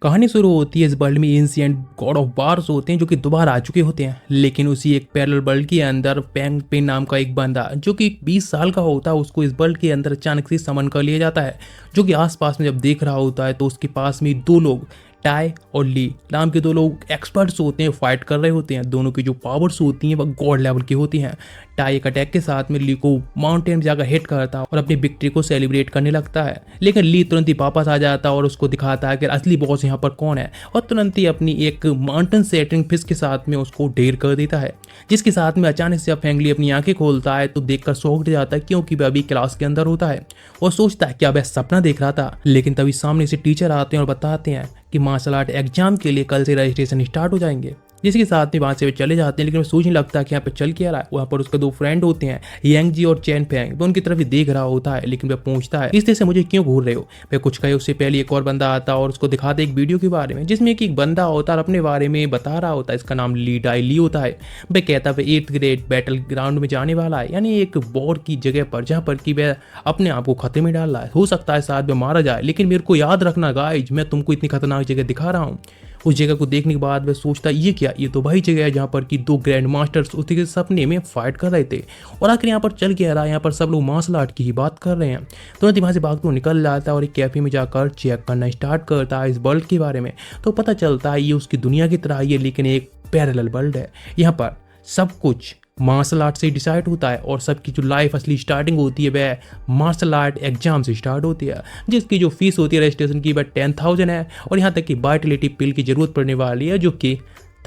कहानी शुरू होती है इस वर्ल्ड में एंशिएंट गॉड ऑफ वार्स होते हैं जो कि दोबारा आ चुके होते हैं, लेकिन उसी एक पैरेलल वर्ल्ड के अंदर पैंग पेन नाम का एक बंदा जो कि 20 साल का होता है, उसको इस वर्ल्ड के अंदर अचानक से समन कर लिया जाता है। जो कि आसपास में जब देख रहा होता है तो उसके पास में दो लोग, टाई और ली नाम के दो लोग एक्सपर्ट्स होते हैं, फाइट कर रहे होते हैं। दोनों की जो पावर्स होती हैं वह गॉड लेवल की होती हैं। टाई एक अटैक के साथ में ली को माउंटेन जाकर हिट करता है और अपनी विक्ट्री को सेलिब्रेट करने लगता है, लेकिन ली तुरंत ही वापस आ जाता है और उसको दिखाता है कि असली बॉस यहाँ पर कौन है, और तुरंत ही अपनी एक माउंटेन सेटरिंग फिश के साथ में उसको ढेर कर देता है। जिसके साथ में अचानक से अब फैंगली अपनी आंखें खोलता है तो देखकर शॉक्ड जाता है, क्योंकि वह अभी क्लास के अंदर होता है और सोचता है क्या वह सपना देख रहा था। लेकिन तभी सामने से टीचर आते हैं और बताते हैं कि मार्शल आर्ट एग्जाम के लिए कल से रजिस्ट्रेशन स्टार्ट हो जाएंगे। जिसके साथ में वहाँ से वे चले जाते हैं, लेकिन वो सोचने लगता है कि यहाँ पे चल क्या रहा है। वहाँ पर उसके दो फ्रेंड होते हैं, यांग जी और चैन फैंग। वो उनकी तरफ ही देख रहा होता है, लेकिन वह पूछता है इस तरह से मुझे क्यों घूर रहे हो। वह कुछ कहे उससे पहले एक और बंदा आता है और उसको दिखाते एक वीडियो के बारे में, जिसमें एक बंदा होता है अपने बारे में बता रहा होता है। इसका नाम ली डाई ली होता है। वह कहता है वह 8th ग्रेड बैटल ग्राउंड में जाने वाला है, यानी एक वॉर की जगह पर, जहाँ पर कि वह अपने आप को खतरे में डाल रहा है। हो सकता है शायद वह मारा जाए, लेकिन मेरे को याद रखना गाइज, मैं तुमको इतनी खतरनाक जगह दिखा रहा हूँ। उस जगह को देखने के बाद वह सोचता ये क्या, ये तो वही जगह है जहाँ पर कि दो ग्रैंड मास्टर्स उसके सपने में फाइट कर रहे थे। और आखिर यहाँ पर चल क्या रहा है, यहाँ पर सब लोग मार्शल आर्ट की ही बात कर रहे हैं। तुरंत ही वहाँ से भागते हुए निकल जाता है और एक कैफे में जाकर चेक करना स्टार्ट करता है इस वर्ल्ड के बारे में। तो पता चलता है ये उसकी दुनिया की तरह ही है, लेकिन एक पैरेलल वर्ल्ड है। यहाँ पर सब कुछ मार्शल आर्ट से डिसाइड होता है और सबकी जो लाइफ असली स्टार्टिंग होती है वह मार्शल आर्ट एग्जाम से स्टार्ट होती है, जिसकी जो फीस होती है रजिस्ट्रेशन की वह 10,000 है, और यहाँ तक कि वाइटलिटी पिल की जरूरत पड़ने वाली है जो कि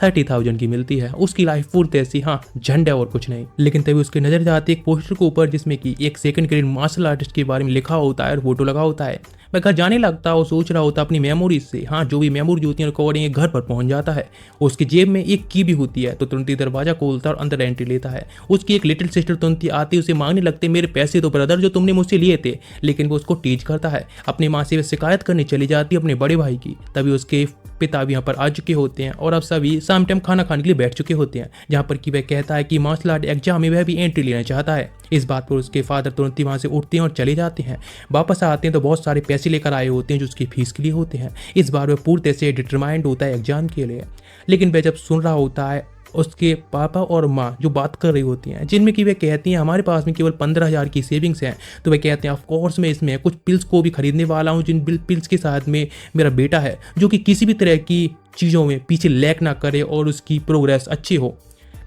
30,000 की मिलती है। उसकी लाइफ पूरी ऐसी, हाँ, झंडा और कुछ नहीं। लेकिन तभी उसकी नजर जाती है एक पोस्टर के ऊपर, जिसमें कि एक सेकंड ग्रेड मार्शल आर्टिस्ट के बारे में लिखा होता है और फोटो लगा होता है। वह घर जाने लगता है और सोच रहा होता है अपनी मेमोरीज से, हाँ, जो भी मेमोरीज होती है रिकॉर्डिंग घर पर पहुंच जाता है। उसकी जेब में एक की भी होती है, तो तुरंत ही दरवाजा खोलता है और अंदर एंट्री लेता है। उसकी एक लिटिल सिस्टर तुरंत ही आती है, उसे मांगने लगते मेरे पैसे तो ब्रदर जो तुमने मुझसे लिए थे, लेकिन वो उसको टीज करता है। अपनी माँ से वह शिकायत करने चली जाती है अपने बड़े भाई की। तभी उसके पिता भी यहाँ पर आ चुके होते हैं और अब सभी शाम टाइम खाना खाने के लिए बैठ चुके होते हैं, जहाँ पर कि वह कहता है कि मार्शल आर्ट एग्जाम में वह भी एंट्री लेना चाहता है। इस बात पर उसके फादर तुरंत ही वहाँ से उठते हैं और चले जाते हैं। वापस आते हैं तो बहुत सारे पैसे लेकर आए होते हैं जो उसकी फीस के लिए होते हैं। इस बार वह पूरी तरह से डिटरमाइंड होता है एग्जाम के लिए, लेकिन वह जब सुन रहा होता है उसके पापा और माँ जो बात कर रही होती हैं, जिनमें कि वे कहती हैं हमारे पास में केवल 15,000 की सेविंग्स हैं। तो वे कहते हैं ऑफ कोर्स मैं इसमें कुछ पिल्स को भी खरीदने वाला हूँ, जिन पिल्स के साथ में मेरा बेटा है जो कि किसी भी तरह की चीज़ों में पीछे लैक ना करे और उसकी प्रोग्रेस अच्छी हो।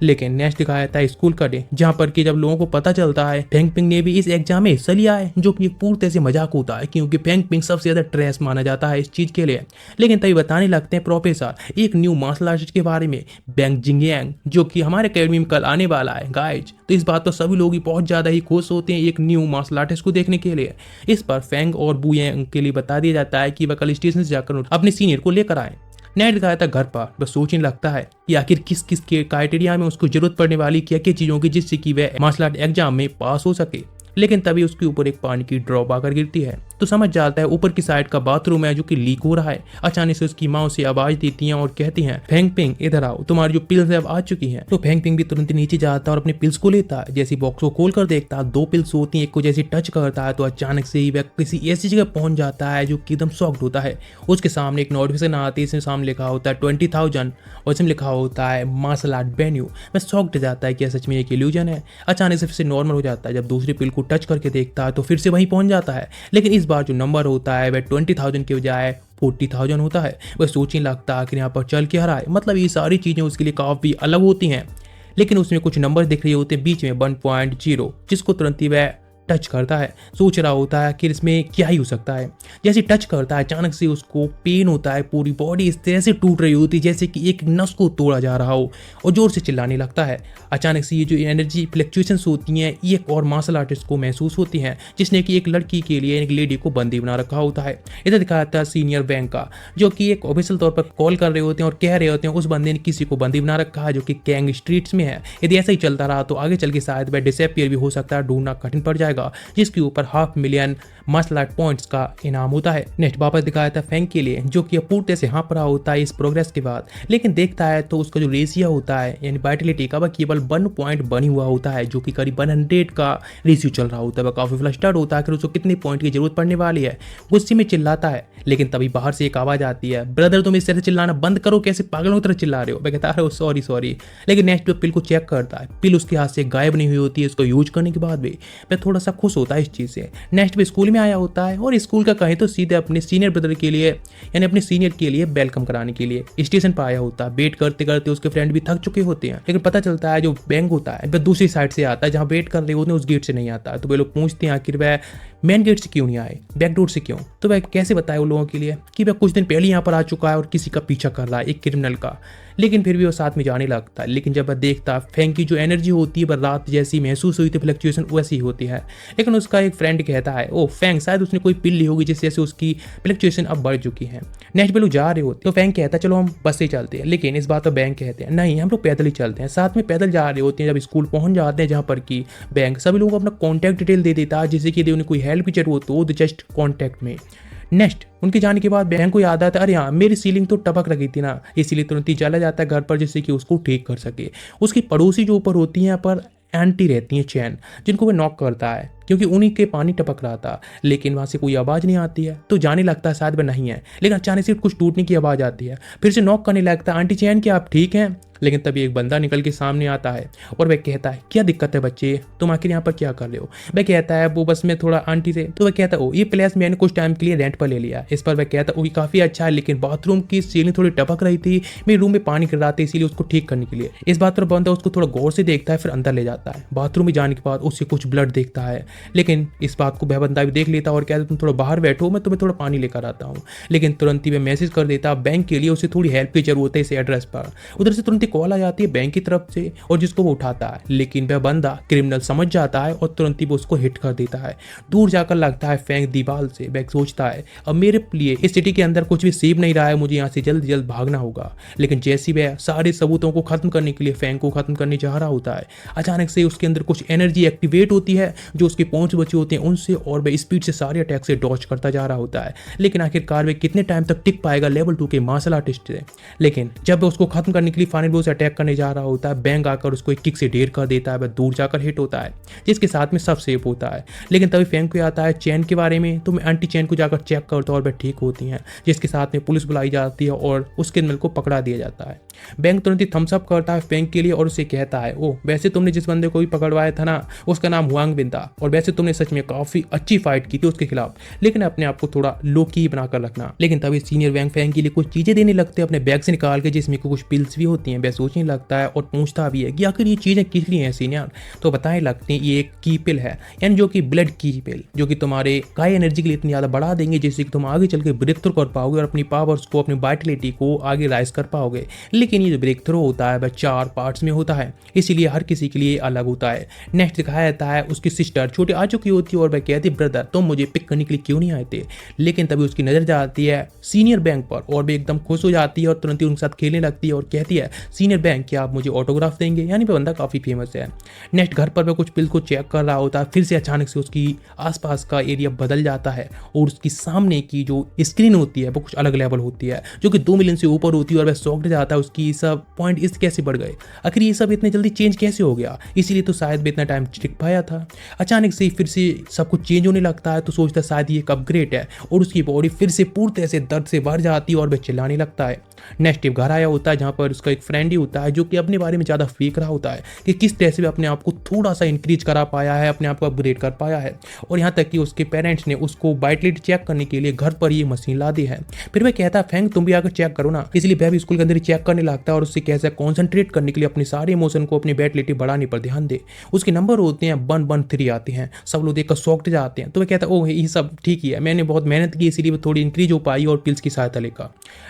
लेकिन नेक्स्ट दिखाया था स्कूल का डे, जहाँ पर कि जब लोगों को पता चलता है फेंग पिंग ने भी इस एग्जाम में हिस्सा लिया है, जो कि पूरी तरह से मजाक होता है, क्योंकि फेंग पिंग सबसे ज्यादा ट्रेस माना जाता है इस चीज के लिए। लेकिन तभी बताने लगते हैं प्रोफेसर एक न्यू मार्शल आर्टिस्ट के बारे में, बैंग जिंगयांग, जो कि हमारे अकेडमी में कल आने वाला है गाइज। तो इस बात पर सभी लोग ही बहुत ज्यादा ही खुश होते हैं एक न्यू मार्शल आर्टिस्ट को देखने के लिए। इस पर फेंग और बू यांग के लिए बता दिया जाता है कि वह कल स्टेशन से जाकर अपने सीनियर को लेकर आए। नेट दिखाया था घर पर, बस सोचने लगता है कि आखिर किस किस के क्राइटेरिया में उसको जरूरत पड़ने वाली क्या क्या चीजों की, जिससे कि वह मार्शल आर्ट एग्जाम में पास हो सके। लेकिन तभी उसके ऊपर एक पानी की ड्रॉप आकर गिरती है, तो समझ जाता है ऊपर की साइड का बाथरूम है जो कि लीक हो रहा है। अचानक से उसकी माँ उसे आवाज देती हैं और कहती हैं फेंग पिंग इधर आओ, तुम्हारी जो पिल्स है अब आ चुकी हैं। तो फेंग पिंग भी तुरंत नीचे जाता है और अपने पिल्स को लेता है। जैसी बॉक्स को खोल कर देखता है 2 पिल्स होती हैं, एक को जैसे टच करता है तो अचानक से ही वह किसी ऐसी जगह पहुंच जाता है जो कि एकदम शॉक्ड होता है। उसके सामने एक नोटिफिकेशन आती है, इसमें सामने लिखा होता है 20,000 और इसमें लिखा होता है मार्शल आर्ट वेन्यू। वह शॉक्ड जाता है कि सच में एक इल्यूजन है। अचानक से फिर से नॉर्मल हो जाता है, जब दूसरी पिल को टच करके देखता है तो फिर से वहीं पहुंच जाता है, लेकिन इस बार जो नंबर होता है वह 20,000 के बजाय 40,000 होता है। वह सोचने लगता है कि यहाँ पर चल क्या रहा है, मतलब ये सारी चीजें उसके लिए काफी अलग होती हैं। लेकिन उसमें कुछ नंबर दिख रहे होते हैं बीच में 1.0, जिसको तुरंत ही वह टच करता है। सोच रहा होता है कि इसमें क्या ही हो सकता है। जैसे टच करता है अचानक से उसको पेन होता है, पूरी बॉडी इस तरह से टूट रही होती है जैसे कि एक नस को तोड़ा जा रहा हो, और जोर से चिल्लाने लगता है। अचानक से ये जो एनर्जी फ्लक्चुएशंस होती हैं ये एक और मार्शल आर्टिस्ट को महसूस होती हैं, जिसने कि एक लड़की के लिए एक लेडी को बंदी बना रखा होता है। इधर दिखाया था सीनियर बैंक का, जो कि एक ऑफिशियल तौर पर कॉल कर रहे होते हैं और कह रहे होते हैं उस बंदे ने किसी को बंदी बना रखा है जो कि कैंग स्ट्रीट्स में है। यदि ऐसा ही चलता रहा तो आगे चल के शायद वह डिसअपियर भी हो सकता है, ढूंढना कठिन पड़ जाएगा। जाएगा, जिसके ऊपर 500,000 मार्शल आर्ट पॉइंट्स का इनाम होता है। नेक्स्ट वापस दिखाया था फैंग के लिए, जो कि पूरी तरह से हाँप रहा होता है इस प्रोग्रेस के बाद, लेकिन देखता है तो उसका जो रेशियो होता है यानी वाइटलिटी का, वह केवल 1 पॉइंट बनी हुआ होता है, जो कि करीब 100 का रेशियो चल रहा होता है। वह काफी फ्लस्टर्ड होता है कि उसको कितने पॉइंट की जरूरत पड़ने वाली है, गुस्से में चिल्लाता है। लेकिन तभी बाहर से एक आवाज आती है, ब्रदर तुम इस तरह चिल्लाना बंद करो, कैसे पागलों की तरह चिल्ला रहे हो। वह कहता है सॉरी सॉरी। लेकिन नेक्स्ट पिल को चेक करता है, पिल उसके हाथ से गायब नहीं हुई होती है। इसको यूज करने के बाद भी वह थोड़ा सा खुश होता है इस चीज से। नेक्स्ट पे स्कूल में आया होता है और स्कूल का कहें तो सीधे अपने सीनियर ब्रदर के लिए यानी अपने सीनियर के लिए वेलकम कराने के लिए स्टेशन पर आया होता है। वेट करते करते उसके फ्रेंड भी थक चुके होते हैं, लेकिन पता चलता है जो बैंक होता है वह दूसरी साइड से आता है, जहां वेट कर रहे होते हैं उस गेट से नहीं आता। तो वे लोग पूछते हैं आखिर वह मेन गेट से क्यों नहीं आए, बैक डोर से क्यों। तो वह कैसे बताए उन लोगों के लिए कि वह कुछ दिन पहले यहाँ पर आ चुका है और किसी का पीछा कर रहा है, एक क्रिमिनल का। लेकिन फिर भी वो साथ में जाने लगता है। लेकिन जब वह देखता है फैंग की जो एनर्जी होती है वह रात जैसी महसूस हुई थी, फ्लक्चुएशन वैसी होती है। लेकिन उसका एक फ्रेंड कहता है ओ फैंग शायद उसने कोई पिल ली होगी जिससे उसकी फ्लक्चुएशन अब बढ़ चुकी है। नेक्स्ट पे लोग जा रहे होते तो फैंग कहता है चलो हम बस से चलते हैं, लेकिन इस बात पर बैंक कहते हैं नहीं हम लोग पैदल ही चलते हैं। साथ में पैदल जा रहे होते हैं। जब स्कूल पहुंच जाते हैं जहाँ पर कि बैंक सभी लोगों को अपना कॉन्टैक्ट डिटेल दे देता है, जिससे कि उन्हें कोई हेल्प की जरूरत हो तो जस्ट कॉन्टैक्ट में। नेक्स्ट उनके जाने के बाद बैंक को याद आता है अरे हाँ मेरी सीलिंग तो टपक रही थी ना, इसीलिए तुरंत ही चला जाता है घर पर जिससे कि उसको ठीक कर सके। उसकी पड़ोसी जो ऊपर होती हैं पर एंटी रहती हैं चैन, जिनको वह नॉक करता है क्योंकि उन्हीं के पानी टपक रहा था, लेकिन वहां से कोई आवाज नहीं आती है। तो जाने लगता है शायद वह नहीं है, लेकिन अचानक से कुछ टूटने की आवाज आती है। फिर से नॉक करने लगता है आंटी चैन क्या आप ठीक हैं। लेकिन तभी एक बंदा निकल के सामने आता है और वह कहता है क्या दिक्कत है बच्चे, तुम आखिर यहाँ पर क्या कर रहे हो। वह कहता है वो बस में थोड़ा आंटी से। तो वह कहता है ओ ये प्लेस मैंने कुछ टाइम के लिए रेंट पर ले लिया। इस पर वह कहता है वो काफी अच्छा है, लेकिन बाथरूम की सीलिंग थोड़ी टपक रही थी, मेरे रूम में पानी गिर रहा था, इसीलिए उसको ठीक करने के लिए। इस बात पर बंदा उसको थोड़ा गौर से देखता है, फिर अंदर ले जाता है। बाथरूम में जाने के बाद उससे कुछ ब्लड देखता है, लेकिन इस बात को वह बंदा भी देख लेता है और कहता है तुम थोड़ा बाहर बैठो, मैं तुम्हें थोड़ा पानी लेकर आता हूँ। लेकिन तुरंत ही वह मैसेज कर देता बैंक के लिए उसे थोड़ी हेल्प की जरूरत है इस एड्रेस पर। उधर से तुरंत ही कॉल आ जाती है बैंक की तरफ से और जिसको वो उठाता है, लेकिन वह बंदा क्रिमिनल समझ जाता है और तुरंत ही वो उसको हिट कर देता है। दूर जाकर लगता है फैंग दीवार से। वह सोचता है अब मेरे लिए इस सिटी के अंदर कुछ भी सेव नहीं रहा है, मुझे यहाँ से जल्द जल्द भागना होगा। लेकिन जैसे वह सारे सबूतों को खत्म करने के लिए फैंग को खत्म करने जा रहा होता है, अचानक से उसके अंदर कुछ एनर्जी एक्टिवेट होती है जो उसके पहुंच बचे होते हैं उनसे, और वह स्पीड से सारे अटैक से डॉच करता जा रहा होता है। लेकिन आखिरकार वह कितने टाइम तक टिक पाएगा लेवल 2 के मार्शल आर्टिस्ट से। लेकिन जब वह उसको खत्म करने के लिए फाइनल बॉस अटैक करने जा रहा होता है, बैंक आकर उसको एक किक से ढेर कर देता है। वह दूर जाकर हिट होता है, जिसके साथ में सब सेफ होता है। लेकिन तभी फैंग को आता है चैन के बारे में, तो मैं एंटी चैन को जाकर चेक करता हूं और वह ठीक होती हैं, जिसके साथ में पुलिस बुलाई जाती है और उस क्रिमिनल को पकड़ा दिया जाता है। बैंक तुरंत ही थम्स अप करता है फैंग के लिए और उसे कहता है ओ वैसे तुमने जिस बंदे को भी पकड़वाया था ना उसका नाम हुआंग बिन था, और वैसे तुमने सच में काफी अच्छी फाइट की थी उसके खिलाफ, लेकिन अपने आप को थोड़ा लो की बनाकर रखना। लेकिन तभी सीनियर बैंक फैंग के लिए कुछ चीजें देने लगते हैं अपने बैग से निकाल के, जिसमें कुछ पिल्स भी होती हैं। वह सोचने लगता है और पूछता भी है कि आखिर ये चीजें किस लिए हैं सीनियर। तो बताने लगते हैं ये एक की पिल है, यानी जो कि ब्लड की पिल, जो कि तुम्हारे काय एनर्जी के लिए इतनी ज्यादा बढ़ा देंगे जिससे कि तुम आगे चल के ब्रेक थ्रू कर पाओगे और अपनी पावर्स को अपनी वाइटलिटी को आगे राइज कर पाओगे। लेकिन ये जो ब्रेक थ्रू होता है वह 4 पार्ट्स में होता है, इसीलिए हर किसी के लिए अलग होता है। नेक्स्ट दिखाया जाता है उसकी सिस्टर छोटी आ चुकी होती है और वह कहती है ब्रदर तुम मुझे पिक करने के लिए क्यों नहीं आए थे। लेकिन तभी उसकी नजर जाती है सीनियर बैंक पर और वह एकदम खुश हो जाती है और तुरंत ही उनके साथ खेलने लगती है और कहती है सीनियर बैंक क्या आप मुझे ऑटोग्राफ देंगे, यानी वह बंदा काफी फेमस है। नेक्स्ट घर पर वह कुछ पिल को चेक कर रहा होता है, फिर से अचानक से उसकी आसपास का एरिया बदल जाता है और उसकी सामने की जो स्क्रीन होती है वो कुछ अलग लेवल होती है, जो कि 2 मिलियन से ऊपर होती है और वह शॉक्ड जाता है उसकी सब पॉइंट इस कैसे बढ़ गए, आखिर ये सब इतने जल्दी चेंज कैसे हो गया, इसीलिए तो शायद भी इतना टाइम टिक पाया था। अचानक से फिर से सब कुछ चेंज होने लगता है तो सोचता है शायद ये एक अपग्रेड है और उसकी बॉडी फिर से पूरी तरह से दर्द से भर जाती है और वह चिल्लाने लगता है। नेक्स्ट घर आया होता है जहाँ पर उसका एक फ्रेंड ही होता है जो कि अपने बारे में ज़्यादा फेंक रहा होता है कि किस तरह से अपने आप को थोड़ा सा इंक्रीज करा पाया है, अपने आप को अपग्रेड कर पाया है, और यहाँ तक कि उसके पेरेंट्स ने उसको वाइटलिटी चेक करने के लिए घर पर ये मशीन ला दी है। फिर वह कहता है फैंग तुम भी आकर चेक करो ना, इसलिए वह भी स्कूल के अंदर ही चेक करने लगता है और उससे कैसे कॉन्सेंट्रेट करने के लिए अपने सारे इमोशन को अपनी वाइटलिटी बढ़ाने पर ध्यान दे। उसके नंबर होते हैं 113 आते हैं, सब लोग देखकर शॉक्ड जाते हैं। तो वह कहता है ओह ये सब ठीक ही है, मैंने बहुत मेहनत की इसीलिए वो थोड़ी इंक्रीज हो पाई और पिल्स की सहायता लेकर।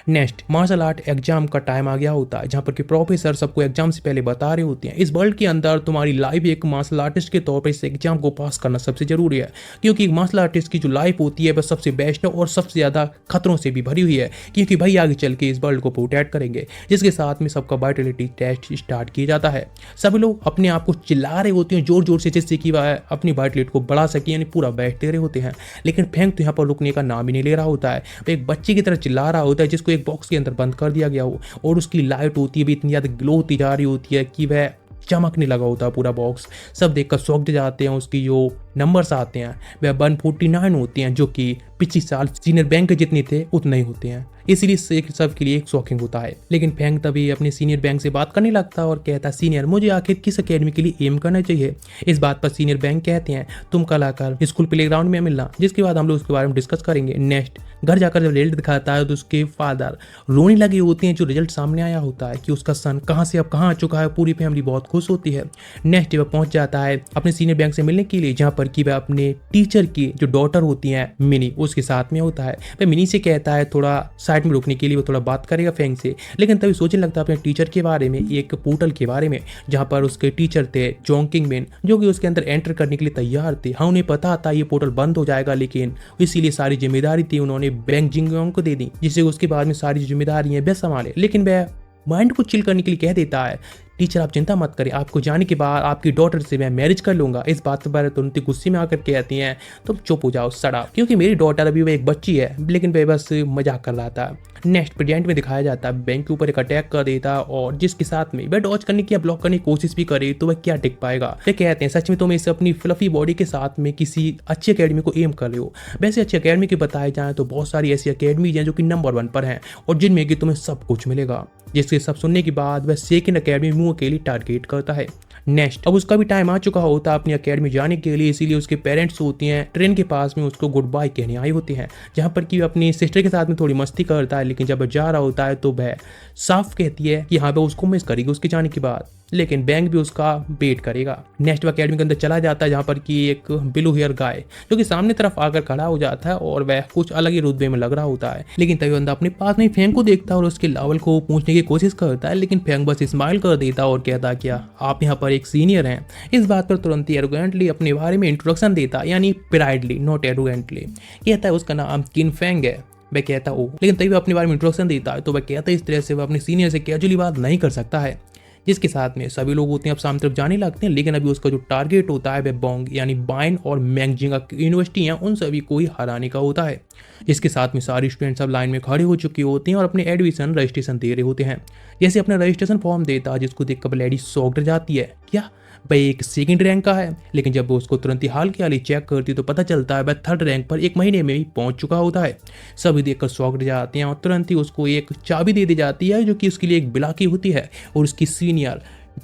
नेक्स्ट मार्शल आर्ट एग्जाम का टाइम आ गया होता है जहाँ पर कि प्रोफेसर सबको एग्जाम से पहले बता रहे होते हैं इस वर्ल्ड के अंदर तुम्हारी लाइफ एक मार्शल आर्टिस्ट के तौर पर इस एग्जाम को पास करना सबसे जरूरी है, क्योंकि मार्शल आर्टिस्ट की जो लाइफ होती है वह सबसे बेस्ट है और सबसे ज्यादा खतरों से भी भरी हुई है, क्योंकि भाई आगे चल के इस वर्ल्ड को प्रोटेक्ट करेंगे। जिसके साथ में सबका वाइटलिटी टेस्ट स्टार्ट किया जाता है। सभी लोग अपने आप को चिल्ला रहे होते हैं जोर जोर से, जिससे कि वह अपनी हार्ट रेट को बढ़ा सके, यानी पूरा बैठते रहे होते हैं। लेकिन फेंग तो यहाँ पर रुकने का नाम ही नहीं ले रहा होता है। वो एक बच्चे की तरह चिल्ला रहा होता है जिसको एक बॉक्स के अंदर बंद कर दिया गया हो, और उसकी लाइट होती है भी इतनी ज़्यादा ग्लो होती जा रही होती है कि वह चमकने लगा होता है पूरा बॉक्स। सब देखकर शॉक्ड जाते हैं। उसकी जो नंबर्स आते हैं वह 149 होते हैं, जो कि पिछले साल सीनियर बैंक के जितने थे उतने ही होते हैं। इसीलिए सब के लिए एक शॉकिंग होता है। लेकिन फेंग तभी अपने सीनियर बैंक से बात करने लगता और कहता, सीनियर मुझे आखिर किस अकेडमी के लिए एम करना चाहिए। इस बात पर सीनियर बैंक कहते हैं, तुम कल आकर स्कूल प्लेग्राउंड में मिलना, जिसके बाद हम लोग उसके बारे में डिस्कस करेंगे। नेक्स्ट घर जाकर जब रिजल्ट दिखाता है तो उसके फादर रोने लगे होते हैं। जो रिजल्ट सामने आया होता है कि उसका सन कहाँ से अब कहाँ आ चुका है। पूरी फैमिली बहुत खुश होती है। नेक्स्ट वह पहुंच जाता है अपने सीनियर बैंक से मिलने के लिए, जहाँ पर कि वह अपने टीचर की जो डॉटर होती है मिनी, उसके साथ में होता है। वह मिनी से कहता है थोड़ा साइड में रुकने के लिए, वो थोड़ा बात करेगा फेंग से। लेकिन तभी सोचने लगता है अपने टीचर के बारे में, एक पोर्टल के बारे में, जहाँ पर उसके टीचर थे जोंग किंगमिन, जो कि उसके अंदर एंटर करने के लिए तैयार थे। हाँ, उन्हें पता था ये पोर्टल बंद हो जाएगा, लेकिन इसीलिए सारी जिम्मेदारी थी उन्होंने बैंक जिंगयोंग को दे दी, जिससे उसके बाद में सारी जिम्मेदारियां वह संभाले। लेकिन वह माइंड को चिल करने के लिए कह देता है, टीचर आप चिंता मत करें, आपको जाने के बाद आपकी डॉटर से मैं मैरिज कर लूंगा। इस बात पर तुरंत गुस्से में आकर कहती हैं, तुम चुप हो जाओ सड़ा, क्योंकि मेरी डॉटर अभी वह एक बच्ची है। लेकिन वह बस मजाक कर रहा था। नेक्स्ट प्रेजेंट में दिखाया जाता है बैंक के ऊपर एक अटैक कर देता, और जिसके साथ में वह डॉज करने की या ब्लॉक करने की कोशिश भी करे तो वह क्या टिक पाएगा। वे कहते हैं, सच में तुम इस अपनी फ्लफी बॉडी के साथ में किसी अच्छी अकेडमी को एम कर रहे हो। वैसे अच्छी अकेडमी के बताए जाए तो बहुत सारी ऐसी अकेडमीज हैं जो कि नंबर 1 पर हैं, और जिनमें कि तुम्हें सब कुछ मिलेगा। जिसके सब सुनने के बाद वह सेकंड अकेडमी मुंह के लिए टारगेट करता है। नेक्स्ट अब उसका भी टाइम आ चुका होता है अपनी अकेडमी जाने के लिए, इसीलिए उसके पेरेंट्स होती हैं ट्रेन के पास में उसको गुड बाय कहने आई होती हैं, जहाँ पर कि अपनी सिस्टर के साथ में थोड़ी मस्ती करता है। लेकिन जब वह जा रहा होता है तो वह साफ कहती है कि हाँ वह उसको मिस करेगी उसके जाने के बाद, लेकिन बैंक भी उसका वेट करेगा। नेक्स्ट अकेडमी के अंदर चला जाता है, जहाँ पर कि एक ब्लू हेयर गाय जो कि सामने तरफ आकर खड़ा हो जाता है, और वह कुछ अलग ही रुतबे में लग रहा होता है। लेकिन तभी बंदा अपने पास में फेंग को देखता है और उसके लेवल को पूछने की कोशिश करता है, लेकिन फेंग बस स्माइल कर देता और कहता, क्या आप यहाँ पर एक सीनियर हैं। इस बात पर तुरंत ही एरोगेंटली अपने बारे में इंट्रोडक्शन देता, यानी प्राइडली नॉट एरोगेंटली। कहता है उसका नाम किन फेंग है। वह कहता ओ, लेकिन तभी वह अपने बारे में इंट्रोडक्शन देता है तो वह कहता है इस तरह से वह अपने सीनियर से कैजुअली बात नहीं कर सकता है। जिसके साथ में सभी लोग होते हैं अब सामने तरफ जाने लगते हैं। लेकिन अभी उसका जो टारगेट होता है वह बोंग यानी बाइन और मैंगजिंग यूनिवर्सिटी हैं, उन सभी को ही हराने का होता है। जिसके साथ में सारे स्टूडेंट्स अब लाइन में खड़े हो चुके होते हैं और अपने एडमिशन रजिस्ट्रेशन दे रहे होते हैं। जैसे अपना रजिस्ट्रेशन फॉर्म देता है, जिसको देखकर लेडी शॉक्ड जाती है, क्या भाई एक सेकंड रैंक का है। लेकिन जब वो उसको तुरंत ही हाल की हाल चेक करती तो पता चलता है वह 3rd रैंक पर 1 महीने में ही पहुंच चुका होता है। सभी देखकर शॉक्ड जाते हैं और तुरंत ही उसको एक चाबी दे दी जाती है, जो कि उसके लिए एक बिलाकी होती है, और उसकी सीनियर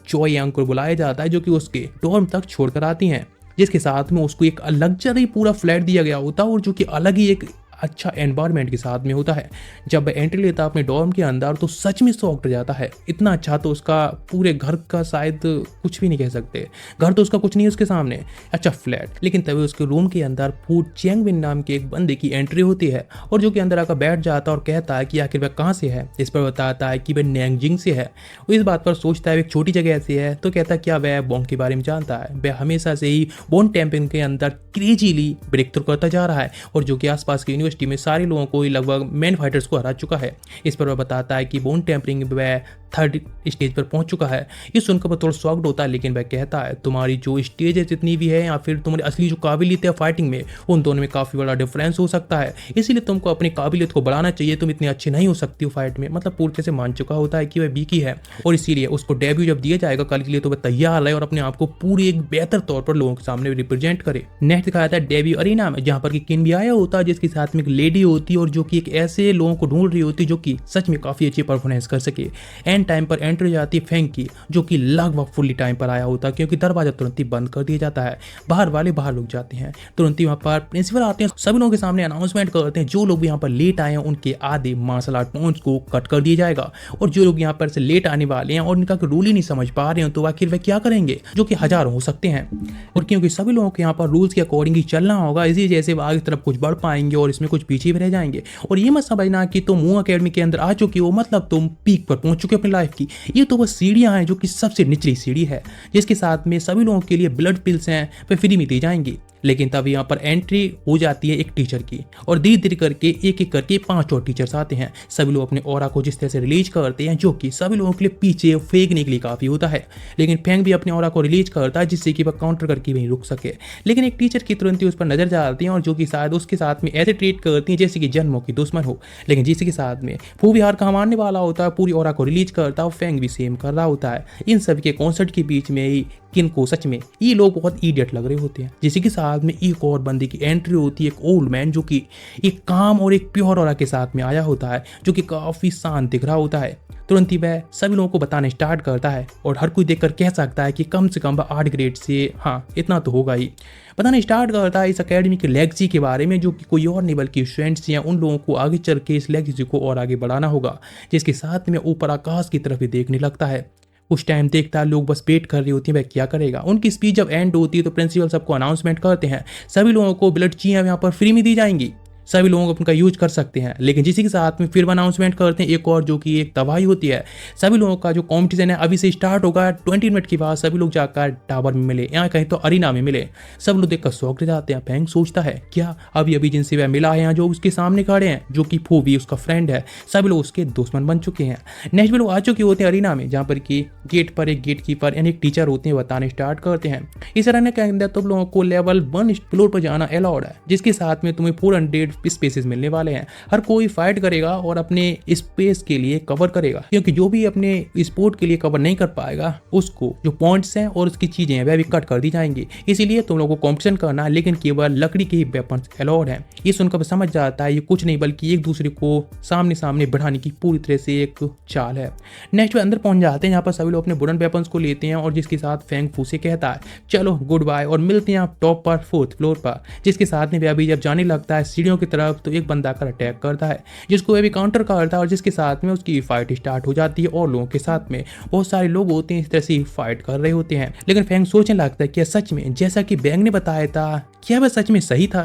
चॉय यांग को बुलाया जाता है, जो कि उसके डॉर्म तक छोड़कर आती हैं। जिसके साथ में उसको एक लग्जरी पूरा फ्लैट दिया गया होता है, और जो कि अलग ही एक अच्छा एनवायरनमेंट के साथ में होता है। जब वह एंट्री लेता है अपने डॉर्म के अंदर तो सच में शॉक्ड हो जाता है। इतना अच्छा तो उसका पूरे घर का शायद कुछ भी नहीं कह सकते, घर तो उसका कुछ नहीं है उसके सामने, अच्छा फ्लैट। लेकिन तभी उसके रूम के अंदर फू चेंगविन नाम के एक बंदे की एंट्री होती है, और जो कि अंदर आकर बैठ जाता है और कहता है कि आखिर वह कहाँ से है। इस पर बताता है कि वह नैंगजिंग से है। वो इस बात पर सोचता है एक छोटी जगह से है, तो कहता है क्या वह बोंग के बारे में जानता है। वह हमेशा से ही बोन टेम्पिंग के अंदर क्रेजीली ब्रेक थ्रू करता जा रहा है, और जो कि आसपास की यूनिवर्सिटी में सारे लोगों को ही लगभग मेन फाइटर्स को हरा चुका है। इस पर वह बताता है कि बोन टेम्परिंग वह 3rd स्टेज पर पहुंच चुका है। ये सुनकर वह थोड़ा शॉक्ड होता है, लेकिन वह कहता है तुम्हारी जो स्टेज है जितनी भी है, या फिर तुम्हारी असली जो काबिलियत है फाइटिंग में, उन दोनों में काफ़ी बड़ा डिफरेंस हो सकता है। इसीलिए तुमको अपनी काबिलियत को बढ़ाना चाहिए, तुम इतनी अच्छी नहीं हो सकती हो फाइट में। मतलब पूरी तरह से मान चुका होता है कि वह वीकी है, और इसीलिए उसको डेब्यू जब दिया जाएगा कल के लिए तो वह तैयार है और अपने आप को पूरी एक बेहतर तौर पर लोगों के सामने रिप्रेजेंट करे। नेक्स्ट दिखाया था डेब्यू अरीना में, जहाँ पर कि किन भी आया होता है, जिसके साथ में एक लेडी होती है, और जो कि एक ऐसे लोगों को ढूंढ रही होती है जो कि सच में काफ़ी अच्छी परफॉर्मेंस कर सके। एंड टाइम पर एंट्री जाती है फेंग की, जो कि लगभग फुल्ली टाइम पर आया होता है, क्योंकि दरवाजा तुरंत ही बंद कर दिया जाता है। बाहर वाले बाहर रुक जाते हैं। तुरंत ही वहाँ पर प्रिंसिपल आते हैं, सभी लोगों के सामने अनाउंसमेंट करते हैं जो लोग यहाँ पर लेट आए हैं उनके आधे मार्शल आर्ट पॉइंट्स को कट कर दिया जाएगा, और जो लोग यहाँ पर से लेट आने वाले हैं और उनका रूल ही नहीं समझ पा रहे हैं तो आखिर वे क्या करेंगे, जो कि हजारों हो सकते हैं। और क्योंकि सभी लोगों को यहाँ पर रूल्स के अकॉर्डिंग ही चलना होगा, इसी जैसे वो आगे तरफ कुछ बढ़ पाएंगे और इसमें कुछ पीछे भी रह जाएंगे। और ये मत समझना कि तुम मूव अकेडमी के अंदर आ चुके हो मतलब तुम पीक पर पहुंच चुके हो अपनी लाइफ की। ये तो बस सीढ़ियां हैं, जो कि सबसे निचली सीढ़ी है, जिसके साथ में सभी लोगों के लिए ब्लड पिल्स हैं वे फ्री में दी जाएंगी। लेकिन तब यहाँ पर एंट्री हो जाती है एक टीचर की और धीरे धीरे करके एक एक करके 5 और टीचर्स आते हैं। सभी लोग अपने ऑरा को जिस तरह से रिलीज करते हैं जो कि सभी लोगों के लिए पीछे फेंकने के लिए काफी होता है, लेकिन फैंग भी अपने ऑरा को रिलीज करता है जिससे कि वह काउंटर करके वहीं रुक सके। लेकिन एक टीचर की तुरंत ही उस पर नजर डालती है और जो कि शायद उसके साथ में ऐसे ट्रीट करती है जैसे कि जन्मों की दुश्मन हो, लेकिन जिसके के साथ में वो भी हार का मारने वाला होता है, पूरी ऑरा को रिलीज करता है और फैंग भी सेम कर रहा होता है। इन सभी के कॉन्सर्ट के बीच में ही किन को सच में ये लोग बहुत इडियट लग रहे होते हैं। जिसी के साथ में एक और बंदे की एंट्री होती है, एक ओल्ड मैन जो कि एक काम और एक प्योर ऑरा के साथ में आया होता है, जो कि काफी शांत दिख रहा होता है। तुरंत ही वह सभी लोगों को बताने स्टार्ट करता है और हर कोई देखकर कह सकता है कि कम से कम 8 ग्रेड से हाँ इतना तो होगा ही। बताना स्टार्ट करता है इस अकेडमी के लेगेसी के बारे में, जो कि कोई और नहीं बल्कि स्टूडेंट्स या उन लोगों को आगे चल के इस लेगेसी को और आगे बढ़ाना होगा, जिसके साथ में ऊपर आकाश की तरफ ही देखने लगता है। उस टाइम देखता है लोग बस वेट कर रही होती हैं वह क्या करेगा। उनकी स्पीच जब एंड होती है तो प्रिंसिपल सबको अनाउंसमेंट करते हैं सभी लोगों को ब्लड चियां यहाँ पर फ्री में दी जाएंगी, सभी लोगों को उनका यूज कर सकते हैं। लेकिन जिसी के साथ में फिर अनाउंसमेंट करते हैं एक और जो कि एक तबाही होती है, सभी लोगों का जो कॉम्पिटिशन है अभी से स्टार्ट होगा, 20 मिनट के बाद सभी लोग जाकर टावर में मिले, यहाँ कहीं तो अरीना में मिले। सब लोग देखकर शौक रह जाते हैं। फैंग सोचता है क्या अभी अभी जिनसे वह मिला है यहाँ जो उसके सामने खड़े हैं जो कि फूबी उसका फ्रेंड है, सभी लोग उसके दुश्मन बन चुके हैं। नेक्स्ट में लोग आ चुके होते हैं अरीना में, जहाँ पर कि गेट पर एक गेट कीपर यानी एक टीचर होते हैं, बताने स्टार्ट करते हैं इस अरण्य के अंदर तुम लोगों को लेवल 1 फ्लोर पर जाना अलाउड है, जिसके साथ में तुम्हें 400 स्पेसेस मिलने वाले हैं। हर कोई फाइट करेगा और अपने स्पेस के लिए कवर करेगा, क्योंकि जो भी अपने स्पोर्ट के लिए कवर नहीं कर पाएगा उसको जो पॉइंट्स हैं और उसकी चीजें हैं वह भी कट कर दी जाएंगी। इसीलिए तुम लोगों को कॉम्पिटिशन करना है, लेकिन केवल लकड़ी के ही वेपन्स अलाउड हैं। ये सुनकर समझ जाता है ये कुछ नहीं बल्कि एक दूसरे को सामने सामने बढ़ाने की पूरी तरह से एक चाल है। नेक्स्ट वे अंदर पहुंच जाते हैं, यहाँ पर सभी लोग अपने वुडन वेपन्स को लेते हैं और जिसके साथ फैंग फू से कहता है चलो गुड बाय और मिलते हैं आप टॉप पर 4th फ्लोर पर। जिसके साथ में वह अभी जब जाने लगता है सीढ़ियों की तरफ तो एक बंदा आकर अटैक करता है, जिसको वह भी काउंटर करता है और जिसके साथ में उसकी फाइट स्टार्ट हो जाती है और लोगों के साथ में बहुत सारे लोग होते हैं इस तरह से फाइट कर रहे होते हैं। लेकिन फैंग सोचने लगता है क्या सच में जैसा कि बैंग ने बताया था क्या वह सच में सही था।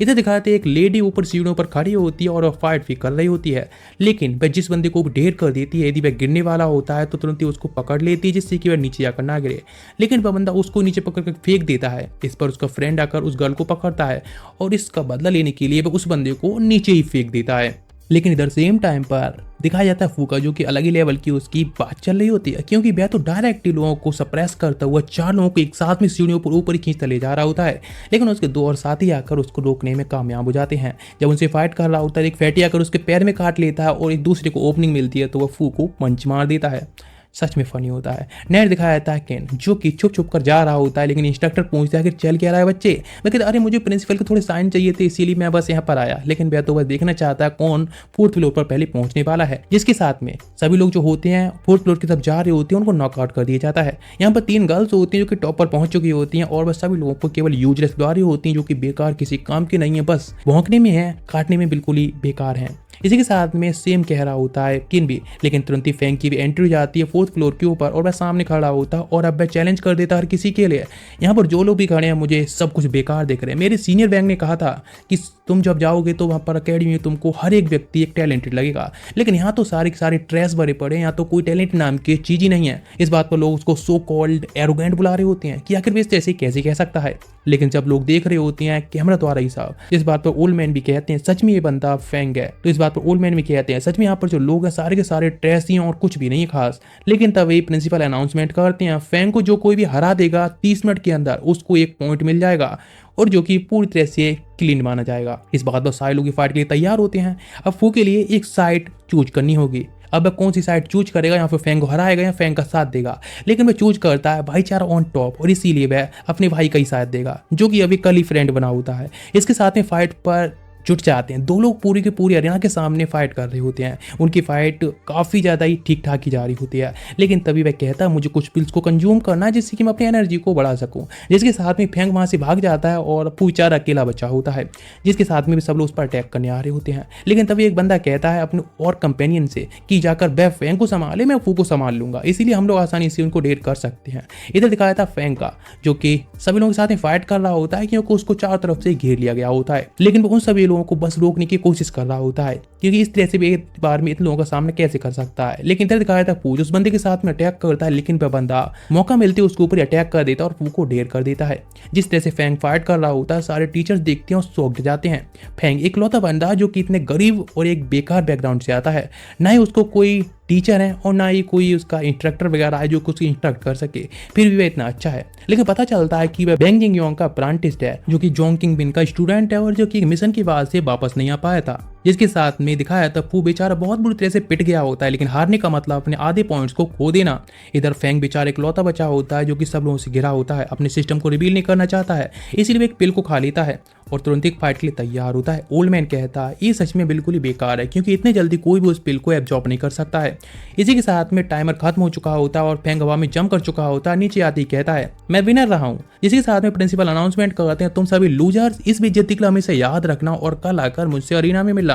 इधर दिखाते एक लेडी ऊपर सीढ़ियों पर खड़ी होती है और वह फाइट भी कर रही होती है, लेकिन वह जिस बंदे को ढेर कर देती है, यदि वह गिरने वाला होता है तो तुरंत ही उसको पकड़ लेती है जिससे कि वह नीचे जाकर ना गिरे। लेकिन वह बंदा उसको नीचे पकड़ कर फेंक देता है। इस पर उसका फ्रेंड आकर उस गर्ल को पकड़ता है और इसका बदला लेने के लिए वह उस बंदे को नीचे ही फेंक देता है। लेकिन इधर सेम टाइम पर दिखाया जाता है फूका जो कि अलग ही लेवल की उसकी बात चल रही होती है, क्योंकि वह तो डायरेक्टली लोगों को सप्रेस करता हुआ 4 लोगों को एक साथ में सीढ़ियों पर ऊपर ही खींचता ले जा रहा होता है। लेकिन उसके 2 और साथी आकर उसको रोकने में कामयाब हो जाते हैं। जब उनसे फाइट कर रहा होता है एक फैटी आकर उसके पैर में काट लेता है और एक दूसरे को ओपनिंग मिलती है तो वह फू को पंच मार देता है। सच में फनी होता है। नेट दिखाया जाता है केन जो कि छुप छुप कर जा रहा होता है, लेकिन इंस्ट्रक्टर पूछता है कि चल क्या रहा है बच्चे। मैं कहता अरे मुझे प्रिंसिपल के थोड़े साइन चाहिए थे इसीलिए मैं बस यहाँ पर आया। लेकिन वह तो बस देखना चाहता है कौन 4th फ्लोर पर पहले पहुंचने वाला है, जिसके साथ में सभी लोग जो होते हैं 4th फ्लोर की तरफ जा रहे होते हैं उनको नॉकआउट कर दिया जाता है। यहाँ पर 3 गर्ल्स होती हैं जो कि टॉप पर पहुंच चुकी होती हैं और बस सभी लोगों को केवल यूजलेस बुला रही होती हैं जो कि बेकार किसी काम की नहीं है, बस भौंकने में है, काटने में बिल्कुल ही बेकार है। इसी के साथ में सेम कह रहा होता है किन भी, लेकिन तुरंत ही फैंग की भी एंट्री जाती है 4th फ्लोर के ऊपर और वह सामने खड़ा होता है और अब वह चैलेंज कर देता हर किसी के लिए। यहाँ पर जो लोग भी खड़े हैं मुझे सब कुछ बेकार दिख रहे हैं। मेरे सीनियर बैंक ने कहा था कि तुम जब जाओगे तो वहाँ पर अकेडमी में तुमको हर एक व्यक्ति एक टैलेंटेड लगेगा, लेकिन यहाँ तो सारे के सारे ट्रेस भरे पड़े, यहाँ तो कोई टैलेंट नाम की चीज ही नहीं है। इस बात पर लोग उसको सो कॉल्ड एरोगेंट बुला रहे होते हैं कि आखिर वे ऐसे कैसे कह सकता है। लेकिन जब लोग देख रहे होते हैं कैमरा द्वारा ही साहब, इस बात पर ओल्ड मैन भी कहते हैं सच में ये बंदा फैंग है। तो इस बात पर ओल्ड मैन भी कहते हैं सच में यहाँ पर जो लोग हैं सारे के सारे ट्रेस ही हैं और कुछ भी नहीं खास। लेकिन तब वही प्रिंसिपल अनाउंसमेंट करते हैं फैंग को जो कोई भी हरा देगा 30 मिनट के अंदर उसको 1 पॉइंट मिल जाएगा और जो कि पूरी तरह से क्लीन माना जाएगा। इस बात पर सारे लोग फाइट के लिए तैयार होते हैं। अब फू के लिए एक साइड चूज करनी होगी। अब वह कौन सी साइड चूज करेगा, यहाँ पे फैंग को हराएगा या फैंग का साथ देगा। लेकिन वह चूज करता है भाईचारा ऑन टॉप और इसीलिए वह अपने भाई का ही साथ देगा जो कि अभी कल ही फ्रेंड बना होता है। इसके साथ में फाइट पर जुट जाते हैं। 2 लोग पूरी के पूरी अरेना के सामने फाइट कर रहे होते हैं। उनकी फाइट काफ़ी ज़्यादा ही ठीक ठाक ही जा रही होती है, लेकिन तभी वह कहता है मुझे कुछ पिल्स को कंज्यूम करना है जिससे कि मैं अपनी एनर्जी को बढ़ा सकूं। जिसके साथ में फैंग वहाँ से भाग जाता है और पूचार अकेला बचा होता है, जिसके साथ में भी सब लोग उस पर अटैक करने आ रहे होते हैं। लेकिन तभी एक बंदा कहता है अपने और कंपेनियन से कि जाकर वह फैंग को संभाले, मैं फू को संभाल लूंगा, इसीलिए हम लोग आसानी से उनको ढेर कर सकते हैं। इधर दिखाया था फैंग का जो कि सभी लोगों के साथ में फाइट कर रहा होता है क्योंकि उसको चारों तरफ से घेर लिया गया होता है, लेकिन उन सभी लोगों को बस रोकने की कोशिश कर रहा होता है, क्योंकि इस तरह से भी एक बार में इतने लोगों का सामना कैसे कर सकता है। लेकिन इधर दिखाया था पूज उस बंदे के साथ में अटैक करता है, लेकिन वह बंदा मौका मिलते उसके ऊपर अटैक कर देता है और फू को ढेर कर देता है। जिस तरह से फैंग फाइट कर रहा होता है, सारे टीचर्स देखते हैं और शॉक्ड जाते हैं। फैंग इकलौता बंदा जो कि इतने गरीब और एक बेकार बैकग्राउंड से आता है, ना ही उसको कोई टीचर है और ना ही कोई उसका इंस्ट्रक्टर वगैरह है जो उसको इंस्ट्रक्ट कर सके, फिर भी वह इतना अच्छा है। लेकिन पता चलता है कि वह बैंग जिंग योंग का अप्रेंटिस है, जो कि जोंग किंग बिन का स्टूडेंट है और जो कि मिशन की वजह से वापस नहीं आ पाया था। जिसके साथ में दिखाया था फू बेचारा बहुत बुरी तरह से पिट गया होता है, लेकिन हारने का मतलब अपने आधे पॉइंट्स को खो देना। इधर फैंग बेचारा इकलौता बचा होता है जो कि सब लोगों से घिरा होता है, अपने सिस्टम को रिवील नहीं करना चाहता है, इसीलिए एक पिल को खा लेता है और तुरंत एक फाइट के लिए तैयार होता है। ओल्ड मैन कहता है ये सच में बिल्कुल ही बेकार है, क्योंकि इतने जल्दी कोई भी उस पिल को एब्जॉर्ब नहीं कर सकता है। इसी के साथ में टाइमर खत्म हो चुका होता है और फैंग हवा में जंप कर चुका होता है। नीचे आते ही कहता है मैं विनर रहा हूँ। इसी के साथ में प्रिंसिपल अनाउंसमेंट करते हैं तुम सभी लूजर्स इस बेइज्जती के लिए हमेशा याद रखना और कल आकर मुझसे अरीना में मिलना।